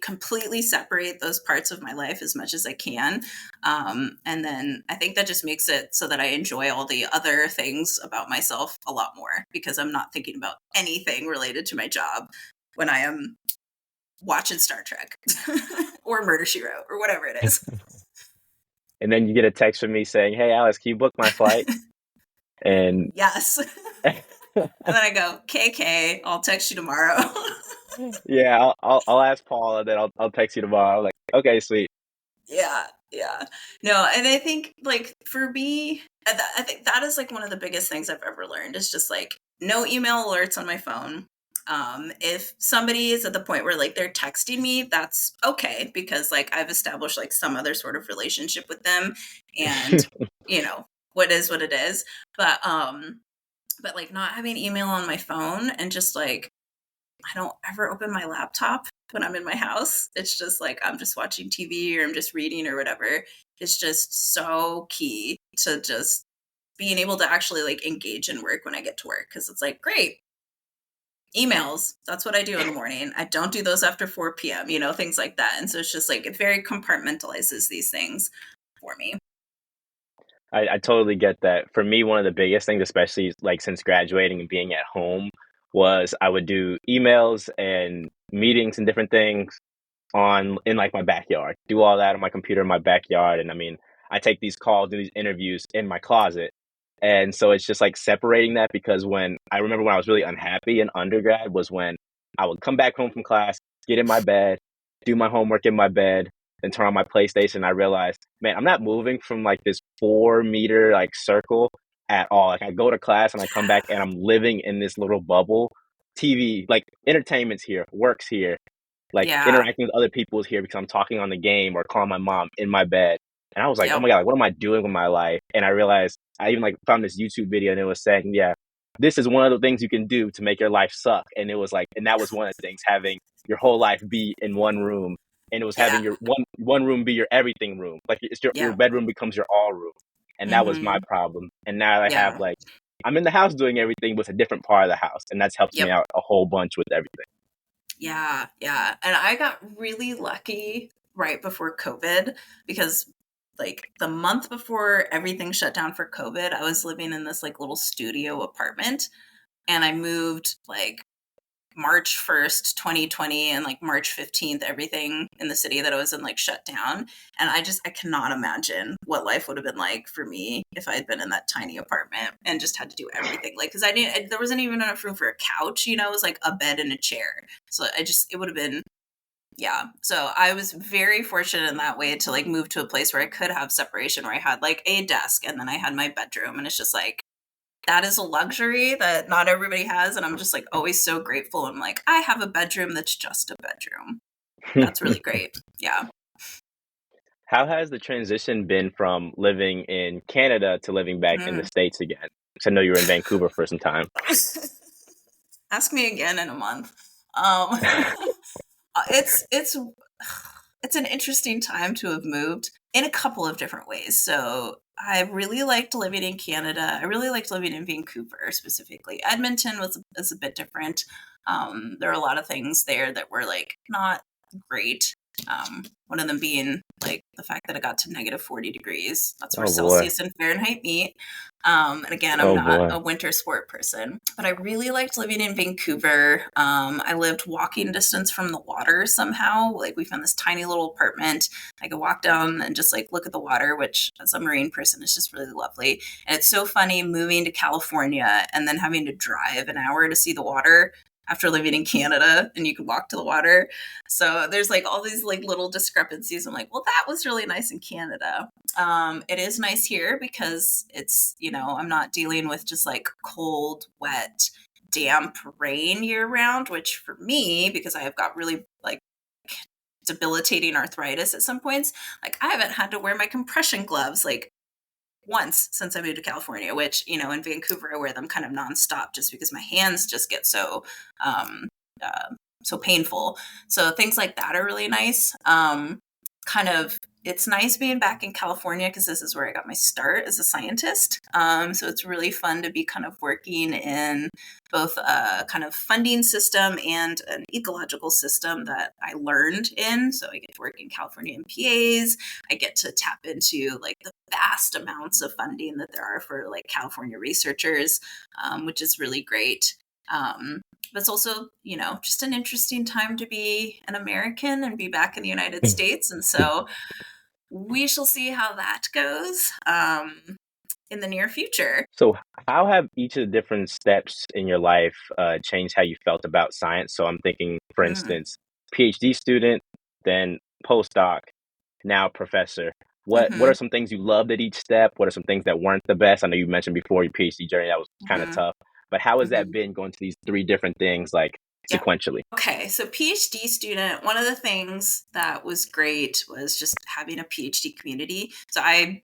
completely separate those parts of my life as much as I can. And then I think that just makes it so that I enjoy all the other things about myself a lot more because I'm not thinking about anything related to my job when I am watching Star Trek or Murder She Wrote or whatever it is. And then you get a text from me saying, "Hey, Alice, can you book my flight?" And Yes. And then I go, KK, I'll text you tomorrow. yeah, I'll ask Paul, and then I'll text you tomorrow. I'm like, okay, sweet. Yeah, yeah. No, and I think like for me, I think that is like one of the biggest things I've ever learned is just like no email alerts on my phone. If somebody is at the point where like they're texting me, that's okay because like I've established like some other sort of relationship with them, and you know what is what it is. But like not having email on my phone and just like I don't ever open my laptop when I'm in my house. It's just like I'm just watching TV or I'm just reading or whatever. It's just so key to just being able to actually like engage in work when I get to work because it's like, great, emails. That's what I do in the morning. I don't do those after 4 p.m., things like that. And so it's just like it very compartmentalizes these things for me. I totally get that. For me, one of the biggest things, especially like since graduating and being at home, was I would do emails and meetings and different things on in like my backyard. Do all that on my computer in my backyard. And I mean, I take these calls and these interviews in my closet. And so it's just like separating that because when I remember when I was really unhappy in undergrad was when I would come back home from class, get in my bed, do my homework in my bed, then turn on my PlayStation. I realized, man, I'm not moving from like this 4 meter like circle at all. Like I go to class and I come back and I'm living in this little bubble. TV, like entertainment's here, work's here, like Yeah. interacting with other people is here because I'm talking on the game or calling my mom in my bed. And I was like, oh Yep. my God, like, what am I doing with my life? And I realized I even like found this YouTube video and it was saying, yeah, this is one of the things you can do to make your life suck. And it was like, and that was one of the things, having your whole life be in one room. And it was Yeah. having your one room be your everything room. Like it's your Yeah. bedroom becomes your all room. And that was my Mm-hmm. problem. And now I have Yeah. like, I'm in the house doing everything with a different part of the house. And that's helped me Yep. out a whole bunch with everything. Yeah, yeah. And I got really lucky right before COVID because like the month before everything shut down for COVID, I was living in this like little studio apartment and I moved like March 1st, 2020 and like March 15th, everything in the city that I was in like shut down. And I cannot imagine what life would have been like for me if I had been in that tiny apartment and just had to do everything. Like, cause there wasn't even enough room for a couch, it was like a bed and a chair. So it would have been Yeah. So I was very fortunate in that way to like move to a place where I could have separation, where I had like a desk and then I had my bedroom. And it's just like, that is a luxury that not everybody has. And I'm just like always so grateful. I'm like, I have a bedroom that's just a bedroom. That's really great. Yeah. How has the transition been from living in Canada to living back in the Mm. States again? 'Cause I know you were in Vancouver for some time. Ask me again in a month. Um, it's it's an interesting time to have moved in a couple of different ways. So I really liked living in Canada. I really liked living in Vancouver specifically. Edmonton was a bit different. There are a lot of things there that were like not great. One of them being like the fact that it got to negative 40 degrees. That's where Oh boy. Celsius and Fahrenheit meet. And again, I'm Oh not boy. a winter sport person, but I really liked living in Vancouver. I lived walking distance from the water somehow. Like we found this tiny little apartment. I could walk down and just like look at the water, which as a marine person is just really lovely. And it's so funny moving to California and then having to drive an hour to see the water after living in Canada and you could walk to the water. So there's like all these like little discrepancies. I'm like, well, that was really nice in Canada. It is nice here because it's, I'm not dealing with just like cold, wet, damp rain year round, which for me, because I have got really like debilitating arthritis at some points, like I haven't had to wear my compression gloves like once since I moved to California, which, in Vancouver, I wear them kind of nonstop just because my hands just get um, uh, so painful. So things like that are really nice. Kind of, it's nice being back in California because this is where I got my start as a scientist. So it's really fun to be kind of working in both a kind of funding system and an ecological system that I learned in. So I get to work in California MPAs. I get to tap into like the vast amounts of funding that there are for like California researchers, which is really great. But it's also, just an interesting time to be an American and be back in the United States. And so we shall see how that goes in the near future. So, how have each of the different steps in your life changed how you felt about science? So, I'm thinking, for Mm. instance, PhD student, then postdoc, now professor. What are Hmm. some things you loved at each step? What are some things that weren't the best? I know you mentioned before your PhD journey that was kind of Hmm. tough, but how has that Hmm. been going to these three different things like Yeah. sequentially? Okay, so PhD student, one of the things that was great was just having a PhD community. So I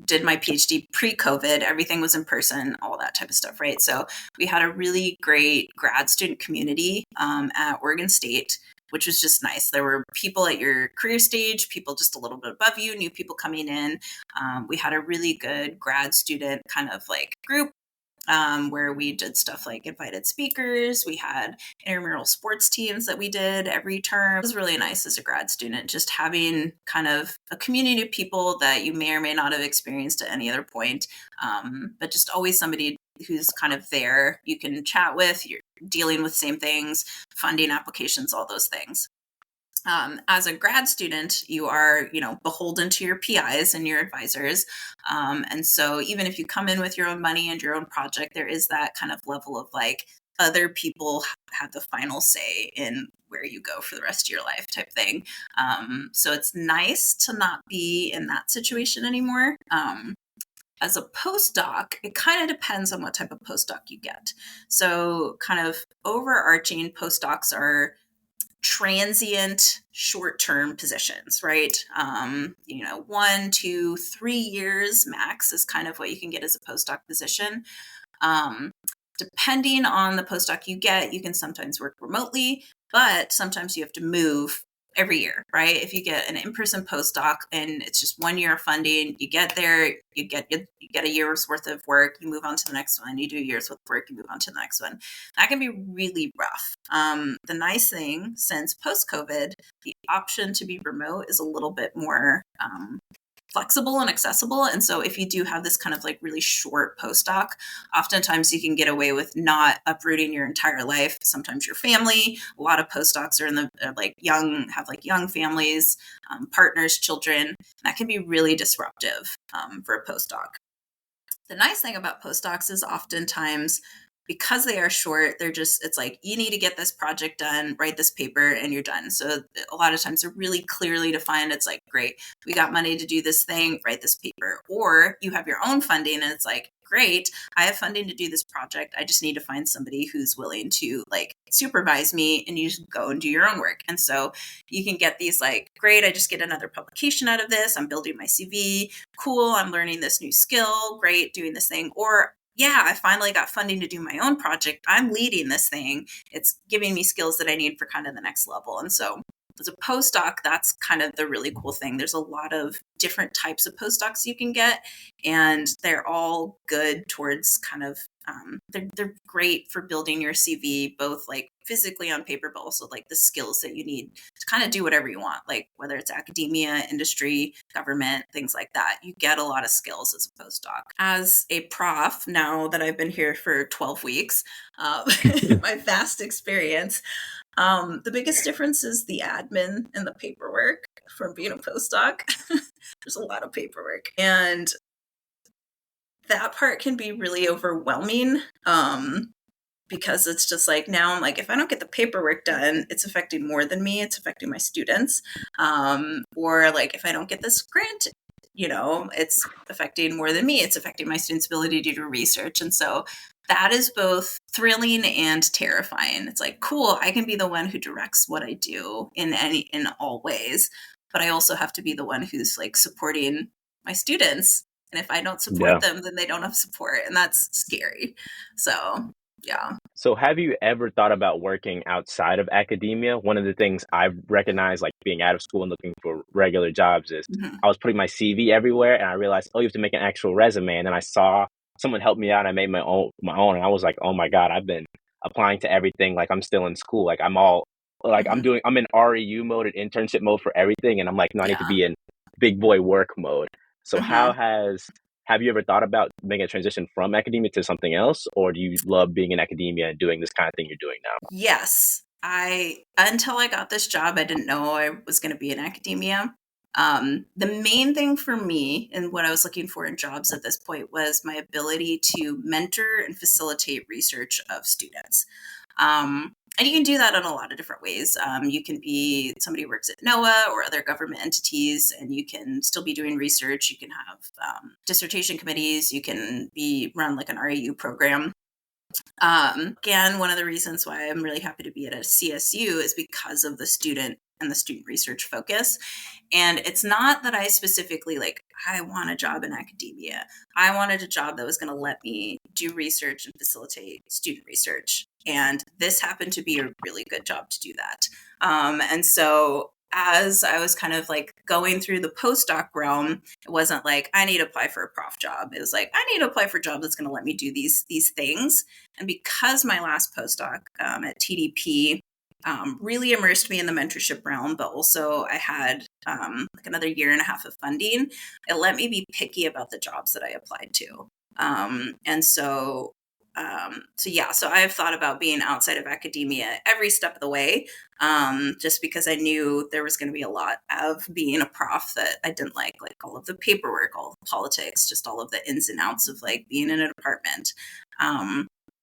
did my PhD pre-COVID, everything was in person, all that type of stuff, right? So we had a really great grad student community at Oregon State, which was just nice. There were people at your career stage, people just a little bit above you, new people coming in. We had a really good grad student kind of like group where we did stuff like invited speakers. We had intramural sports teams that we did every term. It was really nice as a grad student, just having kind of a community of people that you may or may not have experienced at any other point, but just always somebody who's kind of there you can chat with. You're dealing with same things, funding applications, all those things. As a grad student, you are, beholden to your PIs and your advisors. And so even if you come in with your own money and your own project, there is that kind of level of like other people have the final say in where you go for the rest of your life type thing. So it's nice to not be in that situation anymore. As a postdoc, it kind of depends on what type of postdoc you get. So kind of overarching postdocs are transient short-term positions, right? 1, 2, 3 years max is kind of what you can get as a postdoc position. um, Depending on the postdoc you get, you can sometimes work remotely, but sometimes you have to move every year, right? If you get an in-person postdoc and it's just 1 year of funding, you get there, you get a year's worth of work, you move on to the next one, you do a year's worth of work, you move on to the next one. That can be really rough. The nice thing since post-COVID, the option to be remote is a little bit more flexible and accessible. And so if you do have this kind of like really short postdoc, oftentimes you can get away with not uprooting your entire life. Sometimes your family, a lot of postdocs are in the have like young families, partners, children. That can be really disruptive for a postdoc. The nice thing about postdocs is oftentimes because they are short, it's like, you need to get this project done, write this paper, and you're done. So a lot of times they're really clearly defined. It's like, great, we got money to do this thing, write this paper. Or you have your own funding and it's like, great, I have funding to do this project. I just need to find somebody who's willing to like supervise me, and you just go and do your own work. And so you can get these like, great, I just get another publication out of this. I'm building my CV. Cool, I'm learning this new skill. Great, doing this thing. Or yeah, I finally got funding to do my own project. I'm leading this thing. It's giving me skills that I need for kind of the next level. And so as a postdoc, that's kind of the really cool thing. There's a lot of different types of postdocs you can get, and they're all good towards kind of, they're great for building your CV, both like physically on paper, but also like the skills that you need to kind of do whatever you want, like whether it's academia, industry, government, things like that. You get a lot of skills as a postdoc. As a prof, now that I've been here for 12 weeks, my vast experience, the biggest difference is the admin and the paperwork from being a postdoc. There's a lot of paperwork, and that part can be really overwhelming, because it's just like, now I'm like, if I don't get the paperwork done, it's affecting more than me, it's affecting my students. Or like, if I don't get this grant, it's affecting more than me, it's affecting my students' ability to do research. And so that is both thrilling and terrifying. It's like, cool, I can be the one who directs what I do in all ways, but I also have to be the one who's like supporting my students. And if I don't support them, then they don't have support, and that's scary. So yeah. So have you ever thought about working outside of academia? One of the things I've recognized, like being out of school and looking for regular jobs, is I was putting my CV everywhere, and I realized, oh, you have to make an actual resume. And then I saw someone help me out, and I made my own, and I was like, oh my God, I've been applying to everything like I'm still in school. Like I'm in REU mode and internship mode for everything. And I'm like, no, I need to be in big boy work mode. So have you ever thought about making a transition from academia to something else, or do you love being in academia and doing this kind of thing you're doing now? Yes. Until I got this job, I didn't know I was going to be in academia. The main thing for me and what I was looking for in jobs at this point was my ability to mentor and facilitate research of students. And you can do that in a lot of different ways. You can be somebody who works at NOAA or other government entities, and you can still be doing research. You can have dissertation committees. You can run like an RAU program. Again, one of the reasons why I'm really happy to be at a CSU is because of the student and the student research focus. And it's not that I specifically I want a job in academia. I wanted a job that was going to let me do research and facilitate student research. And this happened to be a really good job to do that. And so as I was kind of going through the postdoc realm, it wasn't like, I need to apply for a prof job. It was like, I need to apply for a job that's going to let me do these things. And because my last postdoc at TDP really immersed me in the mentorship realm, but also I had another year and a half of funding, it let me be picky about the jobs that I applied to. So I've thought about being outside of academia every step of the way, just because I knew there was going to be a lot of being a prof that I didn't like all of the paperwork, all the politics, just all of the ins and outs of being in a department.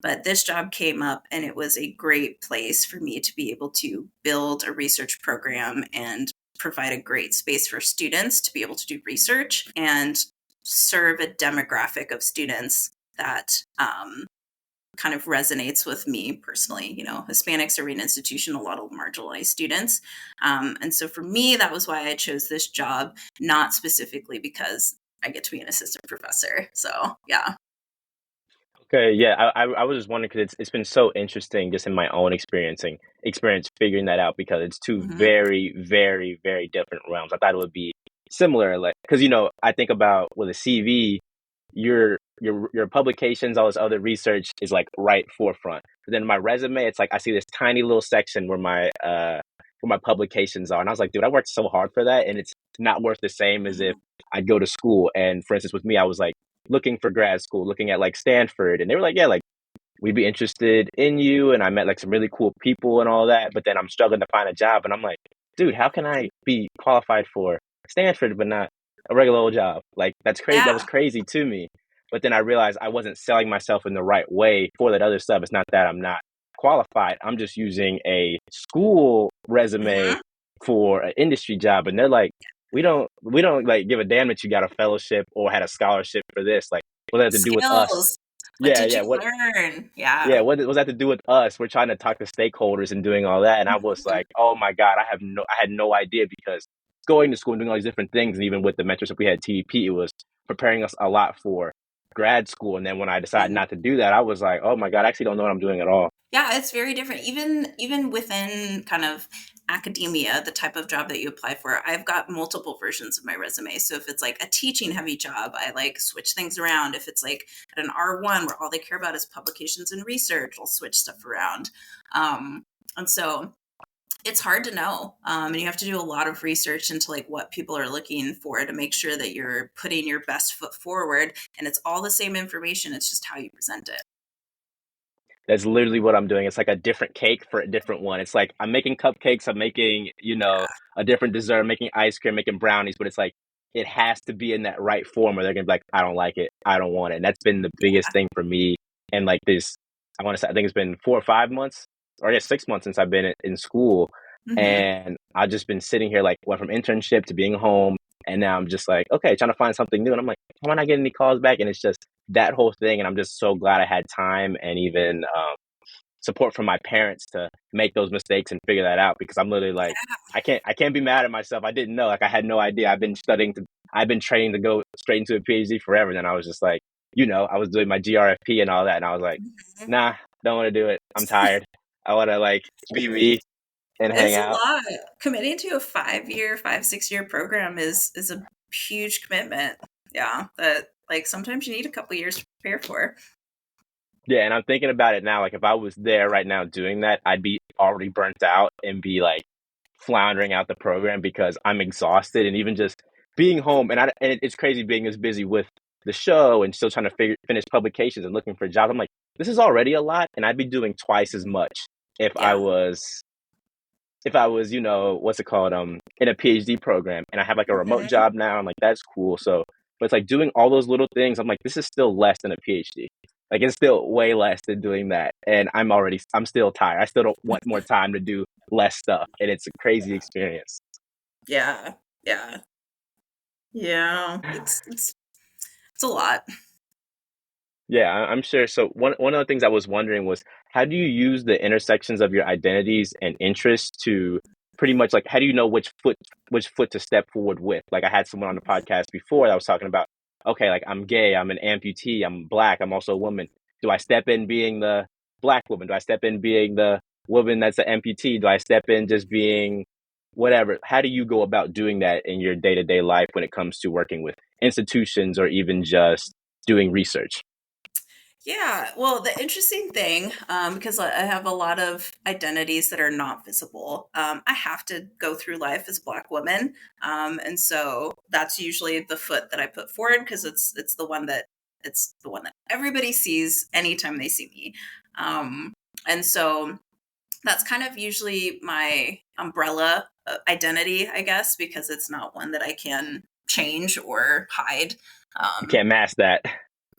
But this job came up, and it was a great place for me to be able to build a research program and provide a great space for students to be able to do research and serve a demographic of students that kind of resonates with me personally. Hispanics are in institution, a lot of marginalized students. And so for me, that was why I chose this job, not specifically because I get to be an assistant professor. So, yeah. Okay, yeah, I was just wondering because it's been so interesting just in my own experience figuring that out, because it's two very, very, very different realms. I thought it would be similar, because I think about with a CV, your publications, all this other research is right forefront. But then my resume, it's I see this tiny little section where my publications are, and I was like, dude, I worked so hard for that, and it's not worth the same as if I go to school. And for instance, with me, I was looking for grad school, looking at Stanford, and they were like, yeah, we'd be interested in you. And I met some really cool people and all that, but then I'm struggling to find a job, and I'm like, dude, how can I be qualified for Stanford but not a regular old job? That's crazy. Yeah. That was crazy to me. But then I realized I wasn't selling myself in the right way for that other stuff. It's not that I'm not qualified. I'm just using a school resume Mm-hmm. for an industry job. And they're like, we don't like give a damn that you got a fellowship or had a scholarship for this. Like, what does that have to do with us? Skills. What Yeah, did yeah. you learn? Yeah, Yeah. what does that have to do with us? We're trying to talk to stakeholders and doing all that. And I was Mhm. like, oh my God, I had no idea because going to school and doing all these different things. And even with the mentorship we had at TDP, it was preparing us a lot for grad school. And then when I decided Mhm. not to do that, I was like, oh my God, I actually don't know what I'm doing at all. Yeah, it's very different. Even within kind of academia, the type of job that you apply for, I've got multiple versions of my resume. So if it's like a teaching heavy job, I like switch things around. If it's like at an R1 where all they care about is publications and research, I'll switch stuff around. And so it's hard to know. And you have to do a lot of research into like what people are looking for to make sure that you're putting your best foot forward. And it's all the same information. It's just how you present it. That's literally what I'm doing. It's like a different cake for a different one. It's like I'm making cupcakes, I'm making, a different dessert, I'm making ice cream, making brownies, but it's like it has to be in that right form or they're gonna be like, I don't like it, I don't want it. And that's been the biggest thing for me. And like this, I want to say, I think it's been 4 or 5 months, or I guess 6 months since I've been in school. Hmm. And I've just been sitting here, like, went from internship to being home. And now I'm just like, okay, trying to find something new. And I'm like, why am I not getting any calls back? And it's just that whole thing. And I'm just so glad I had time and even support from my parents to make those mistakes and figure that out because I'm literally like, I can't be mad at myself. I didn't know. Like, I had no idea. I've been training to go straight into a PhD forever. And then I was just like, I was doing my GRFP and all that. And I was like, Hmm. nah, don't want to do it. I'm tired. I want to like be me and hang It's a out. lot. Committing to a 5-year, 6-year program is a huge commitment. Yeah, that like sometimes you need a couple years to prepare for. Yeah, and I'm thinking about it now. Like, if I was there right now doing that, I'd be already burnt out and be like floundering out the program because I'm exhausted. And even just being home, it's crazy being as busy with the show and still trying to finish publications and looking for jobs. I'm like, this is already a lot, and I'd be doing twice as much if I Yeah. was what's it called, in a PhD program and I have like a remote Hmm. job now. I'm like, that's cool. So, but it's like doing all those little things. I'm like, this is still less than a PhD. Like, it's still way less than doing that. And I'm still tired. I still don't want more time to do less stuff. And it's a crazy experience. Yeah. Yeah. Yeah. It's a lot. Yeah, I'm sure. So one of the things I was wondering was, how do you use the intersections of your identities and interests to pretty much, like, how do you know which foot to step forward with? Like, I had someone on the podcast before that was talking about, okay, like, I'm gay, I'm an amputee, I'm black, I'm also a woman. Do I step in being the black woman? Do I step in being the woman that's an amputee? Do I step in just being whatever? How do you go about doing that in your day-to-day life when it comes to working with institutions or even just doing research? Yeah, well, the interesting thing, because I have a lot of identities that are not visible, I have to go through life as a Black woman, and so that's usually the foot that I put forward because it's the one that everybody sees anytime they see me, um, and so that's kind of usually my umbrella identity, I guess, because it's not one that I can change or hide. You Um, can't mask that.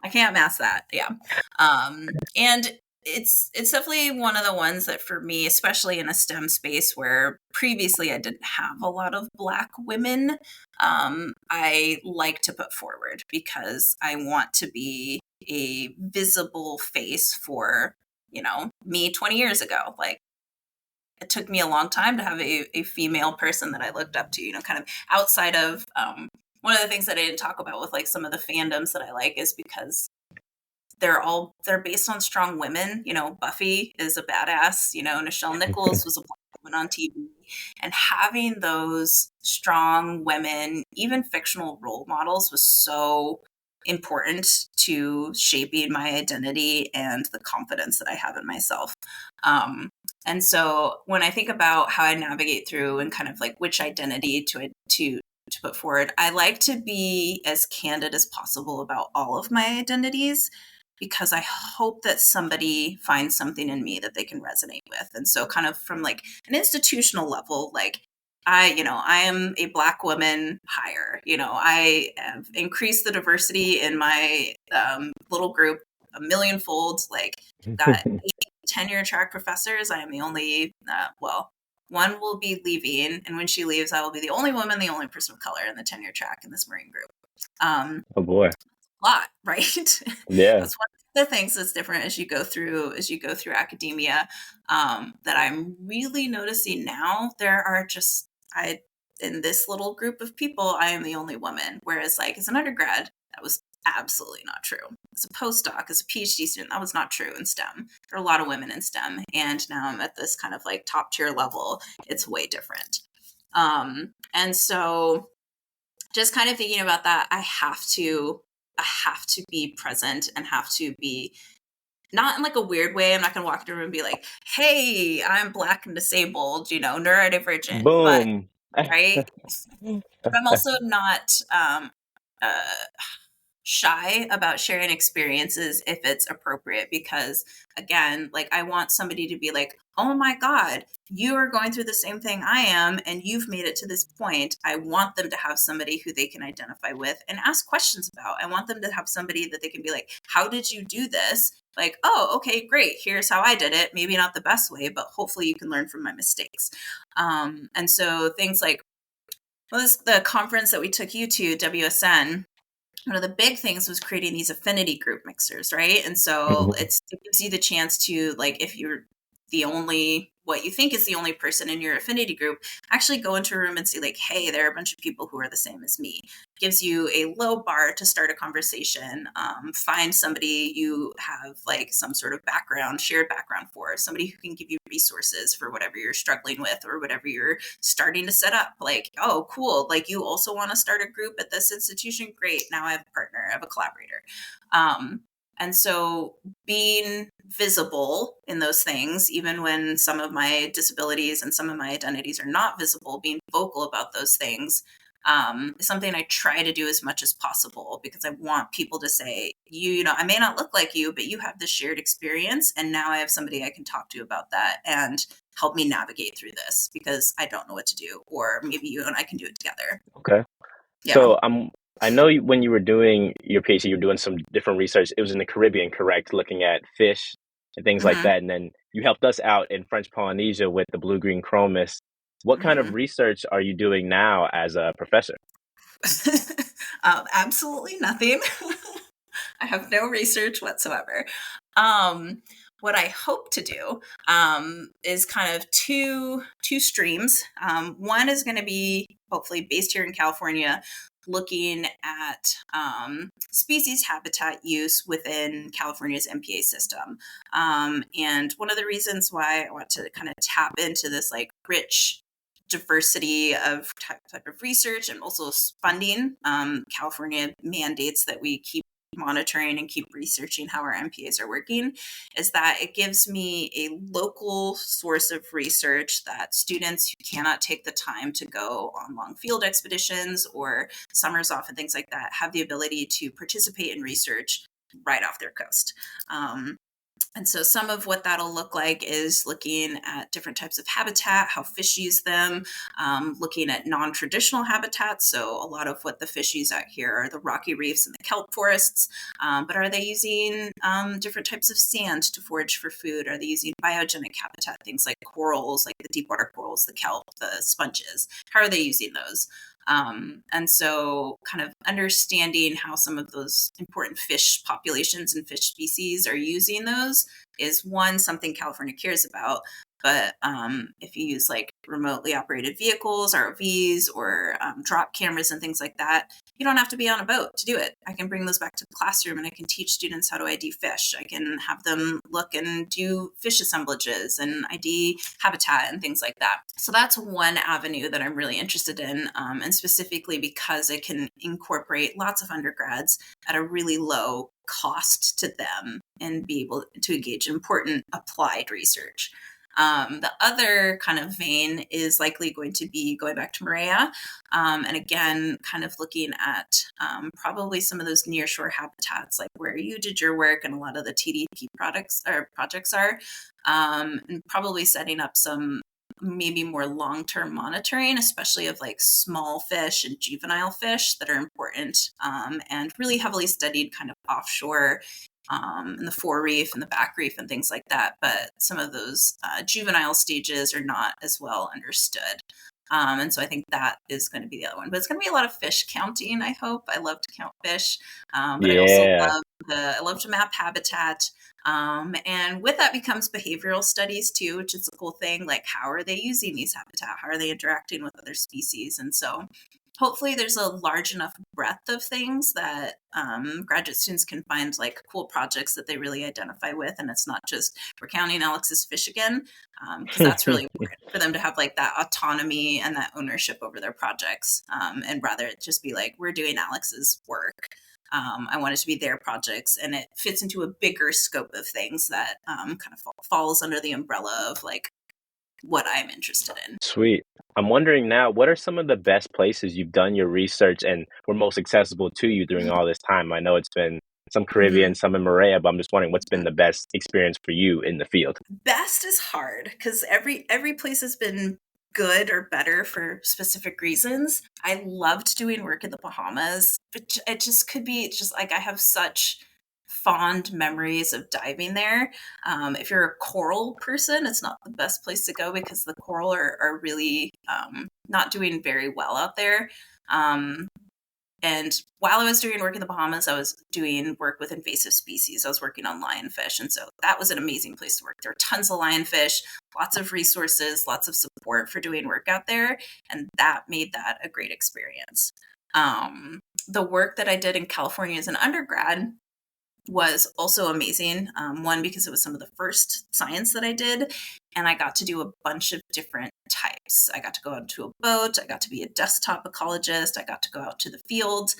I can't mask that. Yeah. And it's definitely one of the ones that for me, especially in a STEM space where previously I didn't have a lot of Black women, I like to put forward because I want to be a visible face for, me 20 years ago. Like it took me a long time to have a female person that I looked up to, kind of outside of one of the things that I didn't talk about with like some of the fandoms that I like is because they're based on strong women. Buffy is a badass. Nichelle Nichols was a black woman on TV, and having those strong women, even fictional role models, was so important to shaping my identity and the confidence that I have in myself. Um, and so when I think about how I navigate through and kind of like which identity to put forward, I like to be as candid as possible about all of my identities because I hope that somebody finds something in me that they can resonate with. And so kind of from like an institutional level, like I am a Black woman hire. I have increased the diversity in my little group a million folds. Like, got 8 tenure track professors. I am the only, one will be leaving. And when she leaves, I will be the only woman, the only person of color in the tenure track in this Marine group. Oh boy. Lot, right? Yeah. That's one of the things that's different as you go through academia. That I'm really noticing now. There are just in this little group of people, I am the only woman. Whereas, like, as an undergrad, that was absolutely not true. As a postdoc, as a PhD student, that was not true in STEM. There are a lot of women in STEM, and now I'm at this kind of like top tier level. It's way different. And so, just kind of thinking about that, I have to be present and have to be not in like a weird way. I'm not going to walk into a room and be like, hey, I'm Black and disabled, neurodivergent, but Boom. right. But I'm also not uh, shy about sharing experiences if it's appropriate, because again, like, I want somebody to be like, oh my god, you are going through the same thing I am and you've made it to this point. I want them to have somebody who they can identify with and ask questions about. I want them to have somebody that they can be like, how did you do this? Like, oh, okay, great, here's how I did it. Maybe not the best way, but hopefully you can learn from my mistakes. And so things like, the conference that we took you to, WSN, one of the big things was creating these affinity group mixers, right? And so Mhm. it gives you the chance to, like, if you're what you think is the only person in your affinity group, actually go into a room and see, like, hey, there are a bunch of people who are the same as me. Gives you a low bar to start a conversation. Find somebody you have like some sort of shared background for, somebody who can give you resources for whatever you're struggling with or whatever you're starting to set up. Like, oh, cool. Like, you also want to start a group at this institution? Great. Now I have a partner, I have a collaborator. And so being visible in those things, even when some of my disabilities and some of my identities are not visible, being vocal about those things, is something I try to do as much as possible, because I want people to say, I may not look like you, but you have this shared experience. And now I have somebody I can talk to about that and help me navigate through this, because I don't know what to do. Or maybe you and I can do it together. Okay. Yeah. So I know when you were doing your PhD, you were doing some different research. It was in the Caribbean, correct? Looking at fish and things like Hmm. that. And then you helped us out in French Polynesia with the blue-green chromis. What kind of Hmm. research are you doing now as a professor? Absolutely nothing. I have no research whatsoever. Um, what I hope to do is kind of two streams. One is going to be hopefully based here in California, looking at species habitat use within California's MPA system. And one of the reasons why I want to kind of tap into this like rich diversity of type of research and also funding. California mandates that we keep monitoring and keep researching how our MPAs are working, is that it gives me a local source of research that students who cannot take the time to go on long field expeditions or summers off and things like that have the ability to participate in research right off their coast. And so some of what that'll look like is looking at different types of habitat, how fish use them, looking at non-traditional habitats. So a lot of what the fish use out here are the rocky reefs and the kelp forests. But are they using different types of sand to forage for food? Are they using biogenic habitat, things like corals, like the deep water corals, the kelp, the sponges? How are they using those? And so kind of understanding how some of those important fish populations and fish species are using those is something California cares about. But if you use like remotely operated vehicles, ROVs, or drop cameras and things like that, you don't have to be on a boat to do it. I can bring those back to the classroom and I can teach students how to ID fish. I can have them look and do fish assemblages and ID habitat and things like that. So that's one avenue that I'm really interested in, and specifically because it can incorporate lots of undergrads at a really low cost to them and be able to engage in important applied research. The other kind of vein is likely going to be going back to Maria, and again, kind of looking at probably some of those nearshore habitats, like where you did your work and a lot of the TDP projects are, and probably setting up some maybe more long-term monitoring, especially of like small fish and juvenile fish that are important, and really heavily studied kind of offshore, in the fore reef and the back reef and things like that. But some of those juvenile stages are not as well understood. And so I think that is going to be the other one. But it's going to be a lot of fish counting, I hope. I love to count fish. But I also Yeah. I love to map habitat. And with that becomes behavioral studies too, which is a cool thing. Like, how are they using these habitat? How are they interacting with other species? And so hopefully there's a large enough breadth of things that graduate students can find like cool projects that they really identify with. And it's not just we're counting Alex's fish again, because that's really important for them to have like that autonomy and that ownership over their projects. And rather it just be like, we're doing Alex's work. I want it to be their projects, and it fits into a bigger scope of things that kind of falls under the umbrella of like what I'm interested in. Sweet. I'm wondering now, what are some of the best places you've done your research and were most accessible to you during all this time? I know it's been some Mm-hmm. Caribbean, some in Maria, but I'm just wondering what's been the best experience for you in the field? Best is hard because every place has been good or better for specific reasons. I loved doing work in the Bahamas, but it just could be just like I have such fond memories of diving there. If you're a coral person, it's not the best place to go because the coral are really not doing very well out there. Um, and while I was doing work in the Bahamas, I was doing work with invasive species. I was working on lionfish. And so that was an amazing place to work. There were tons of lionfish, lots of resources, lots of support for doing work out there. And that made that a great experience. The work that I did in California as an undergrad was also amazing. One, because it was some of the first science that I did, and I got to do a bunch of different types. I got to go out to a boat, I got to be a desktop ecologist, I got to go out to the field.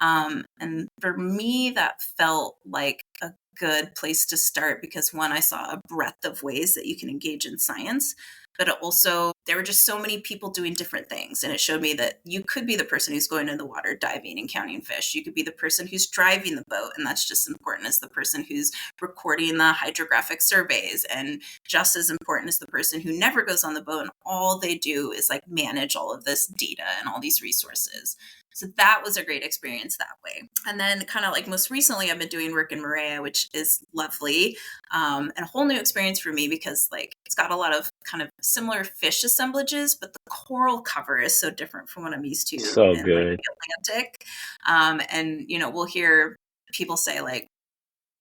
And for me, that felt like a good place to start because one, I saw a breadth of ways that you can engage in science, but also there were just so many people doing different things. And it showed me that you could be the person who's going in the water diving and counting fish. You could be the person who's driving the boat, and that's just as important as the person who's recording the hydrographic surveys, and just as important as the person who never goes on the boat and all they do is like manage all of this data and all these resources. So that was a great experience that way. And then kind of like most recently, I've been doing work in Maria, which is lovely, and a whole new experience for me because like it's got a lot of kind of similar fish assemblages, but the coral cover is so different from what I'm used to So in like good. the Atlantic. And we'll hear people say like,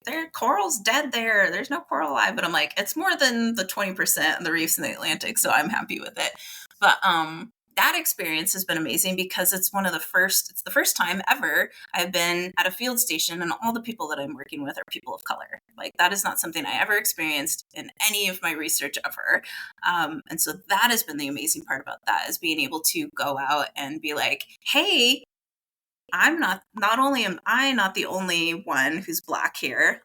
there coral's dead there. There's no coral alive. But I'm like, it's more than the 20% of the reefs in the Atlantic, so I'm happy with it. But that experience has been amazing because it's the first time ever I've been at a field station and all the people that I'm working with are people of color. Like that is not something I ever experienced in any of my research ever. And so that has been the amazing part about that is being able to go out and be like, hey, not only am I not the only one who's Black here.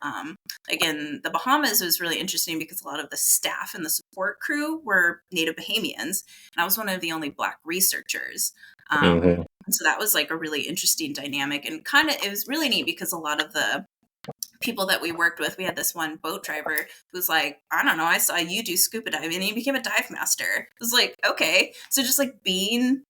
Again, the Bahamas was really interesting because a lot of the staff and the support crew were Native Bahamians, and I was one of the only Black researchers. Hmm. And so that was like a really interesting dynamic, and kind of it was really neat because a lot of the people that we worked with, we had this one boat driver who's like, I don't know, I saw you do scuba diving and he became a dive master. It was like, okay. So just like being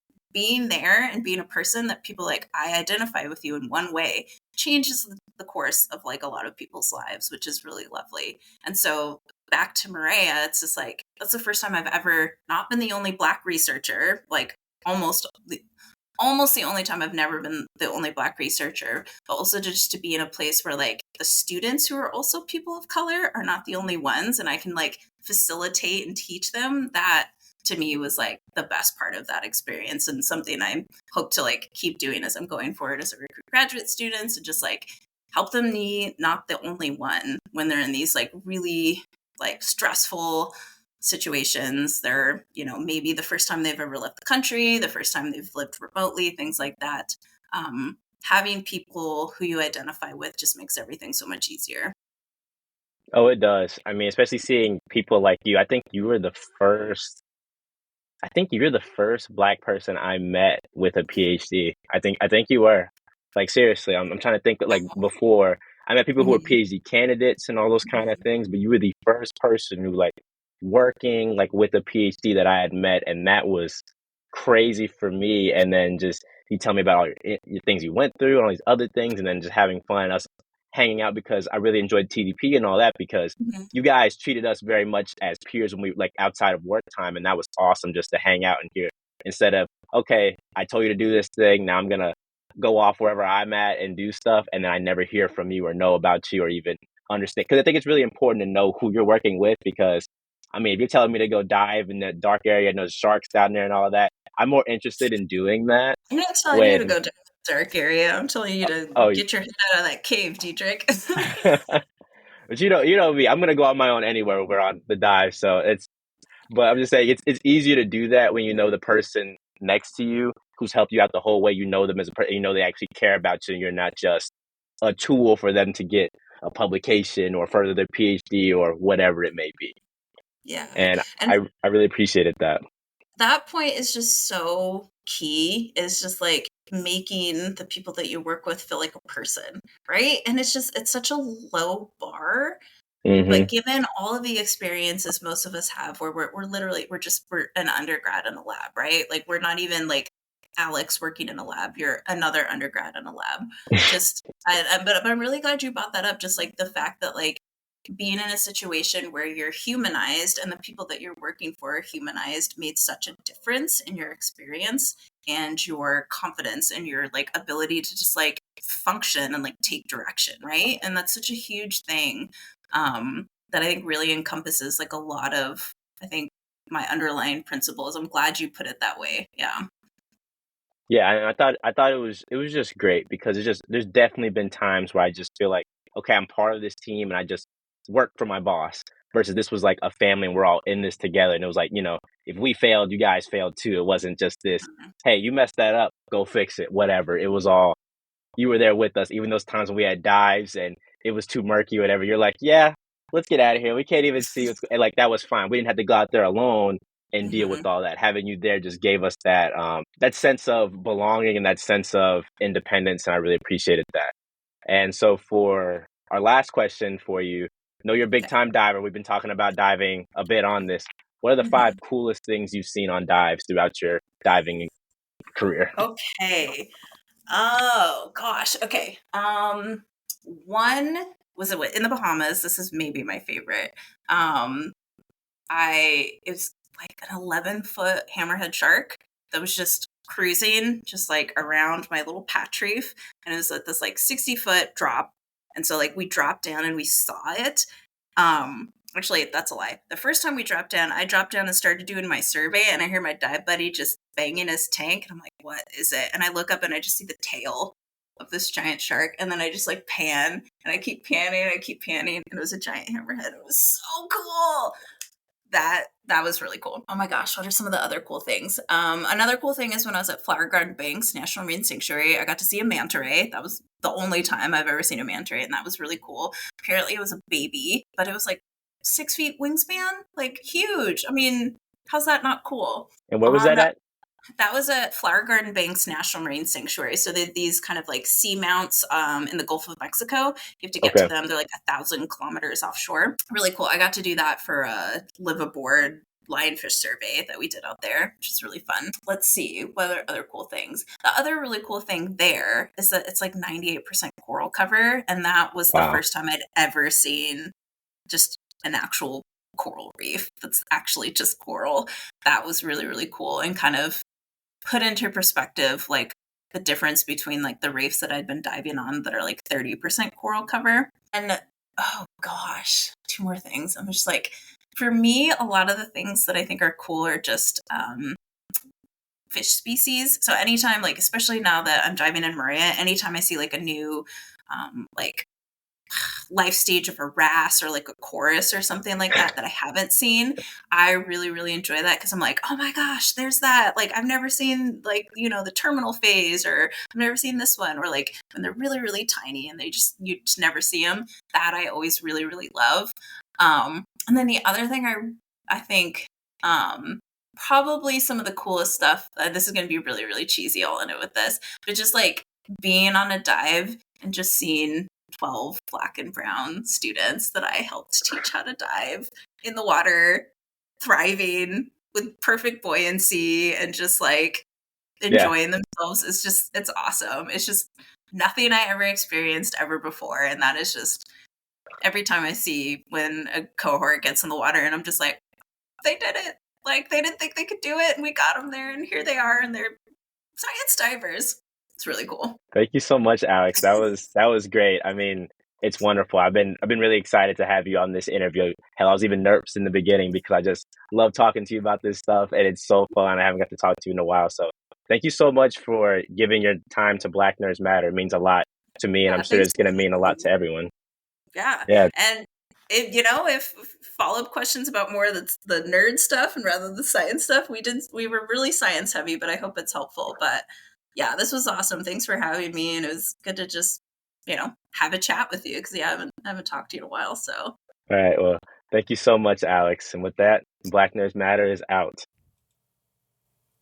there and being a person that people like, I identify with you in one way changes the course of like a lot of people's lives, which is really lovely. And so back to Maria, it's just like, that's the first time I've ever not been the only Black researcher, like almost the only time I've never been the only Black researcher, but also just to be in a place where like the students who are also people of color are not the only ones, and I can like facilitate and teach them. That to me was like the best part of that experience, and something I hope to like keep doing as I'm going forward as I recruit graduate students, and just like help them be not the only one when they're in these like really like stressful situations. They're, maybe the first time they've ever left the country, the first time they've lived remotely, things like that. Having people who you identify with just makes everything so much easier. Oh, it does. I mean, especially seeing people like you. I think you're the first Black person I met with a PhD. I think you were. Like seriously, I'm trying to think like before I met people who were Mhm. PhD candidates and all those kind of things, but you were the first person who like working like with a PhD that I had met, and that was crazy for me. And then just you tell me about all your things you went through and all these other things, and then just having fun, us hanging out because I really enjoyed TDP and all that because Mhm. you guys treated us very much as peers when we like outside of work time, and that was awesome just to hang out and hear instead of okay, I told you to do this thing, now I'm gonna go off wherever I'm at and do stuff, and then I never hear from you or know about you or even understand. Because I think it's really important to know who you're working with because I mean, if you're telling me to go dive in that dark area and there's sharks down there and all of that, I'm more interested in doing that I'm not telling you to when, go to the dark area. I'm telling you to oh, get your head out of that cave, Diedrich. but you know me, I'm gonna go on my own anywhere when we're on the dive. So but I'm just saying it's easier to do that when you know the person next to you who's helped you out the whole way. You know them as a person, you know they actually care about you, and you're not just a tool for them to get a publication or further their PhD or whatever it may be. Yeah. And And I really appreciated that. that point is just so key. It's just like making the people that you work with feel like a person, right? And it's such a low bar. Hmm. But given all of the experiences most of us have where we're literally we're an undergrad in a lab, right? Like we're not even like Alex working in a lab, you're another undergrad in a lab. Just but I'm really glad you brought that up, just like the fact that like being in a situation where you're humanized and the people that you're working for are humanized made such a difference in your experience and your confidence and your like ability to just like function and like take direction, right? And that's such a huge thing, that I think really encompasses like a lot of, I think, my underlying principles. I'm glad you put it that way. Yeah. Yeah, and I thought it was just great because it's just there's definitely been times where I just feel like, okay, I'm part of this team and I just work for my boss versus this was like a family and we're all in this together. And it was like, if we failed, you guys failed too. It wasn't just this, Mhm. hey, you messed that up, go fix it, whatever. It was all you were there with us, even those times when we had dives and it was too murky, whatever. You're like, yeah, let's get out of here. We can't even see what's and like that was fine. We didn't have to go out there alone and deal with Mhm. all that. Having you there just gave us that sense of belonging and that sense of independence, and I really appreciated that. And so for our last question for you, I know you're a big Okay. time diver. We've been talking about diving a bit on this. What are the five Mhm. coolest things you've seen on dives throughout your diving career? Okay. Oh gosh. Okay. One was in the Bahamas. This is maybe my favorite. Um, it was like an 11-foot hammerhead shark that was just cruising, just like around my little patch reef, and it was at this like 60-foot drop, and so like we dropped down and we saw it. Actually, that's a lie. The first time we dropped down, I dropped down and started doing my survey, and I hear my dive buddy just banging his tank, and I'm like, "What is it?" And I look up and I just see the tail of this giant shark, and then I just like pan, and I keep panning, and it was a giant hammerhead. It was so cool. That was really cool. Oh my gosh, what are some of the other cool things? Another cool thing is when I was at Flower Garden Banks National Marine Sanctuary, I got to see a manta ray. That was the only time I've ever seen a manta ray, and that was really cool. Apparently, it was a baby, but it was like 6 feet wingspan, like huge. I mean, how's that not cool? And where was that That at? that was at Flower Garden Banks National Marine Sanctuary. So they have these kind of like seamounts in the Gulf of Mexico. You have to get to Okay. them. They're like 1,000 kilometers offshore. Really cool. I got to do that for a live aboard lionfish survey that we did out there, which is really fun. Let's see what other cool things. The other really cool thing there is that it's like 98% coral cover, and that was the Wow. first time I'd ever seen just an actual coral reef that's actually just coral. That was really, really cool and kind of put into perspective like the difference between like the reefs that I'd been diving on that are like 30% coral cover. And oh gosh, two more things. I'm just like, for me, a lot of the things that I think are cool are just fish species. So anytime, like, especially now that I'm diving in Maria, anytime I see like a new like life stage of a wrasse or like a chorus or something like that that I haven't seen, I really, really enjoy that because I'm like, oh my gosh, there's that. Like, I've never seen like, the terminal phase, or I've never seen this one, or like when they're really, really tiny and you just never see them. That I always really, really love. And then the other thing I think, probably some of the coolest stuff, this is going to be really, really cheesy, I'll end it with this, but just like being on a dive and just seeing 12 black and brown students that I helped teach how to dive in the water. thriving with perfect buoyancy and just like Yeah. enjoying themselves. It's awesome. It's just nothing I ever experienced ever before. And that is just every time I see when a cohort gets in the water and I'm just like, they did it. Like they didn't think they could do it and we got them there and here they are and they're science divers. It's really cool. Thank you so much, Alex. That was great. I mean, it's wonderful. I've been really excited to have you on this interview. Hell, I was even nervous in the beginning because I just love talking to you about this stuff, and it's so fun. I haven't got to talk to you in a while, so thank you so much for giving your time to Black Nerds Matter. It means a lot to me, and I'm Yeah, sure thanks it's for going to mean a lot having to me. everyone. Yeah. Yeah. And if follow-up questions about more of the nerd stuff and rather than the science stuff, we were really science heavy, but I hope it's helpful. But yeah, this was awesome. Thanks for having me. And it was good to just, have a chat with you because I haven't talked to you in a while. So All right. Well, thank you so much, Alex. And with that, Black Nerds Matter is out.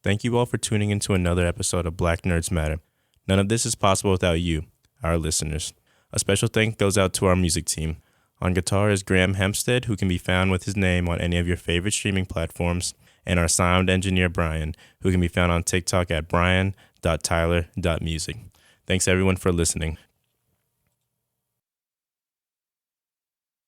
Thank you all for tuning into another episode of Black Nerds Matter. None of this is possible without you, our listeners. A special thank goes out to our music team. On guitar is Graham Hempstead, who can be found with his name on any of your favorite streaming platforms, and our sound engineer, Brian, who can be found on TikTok at brian.tyler.music. Thanks everyone for listening.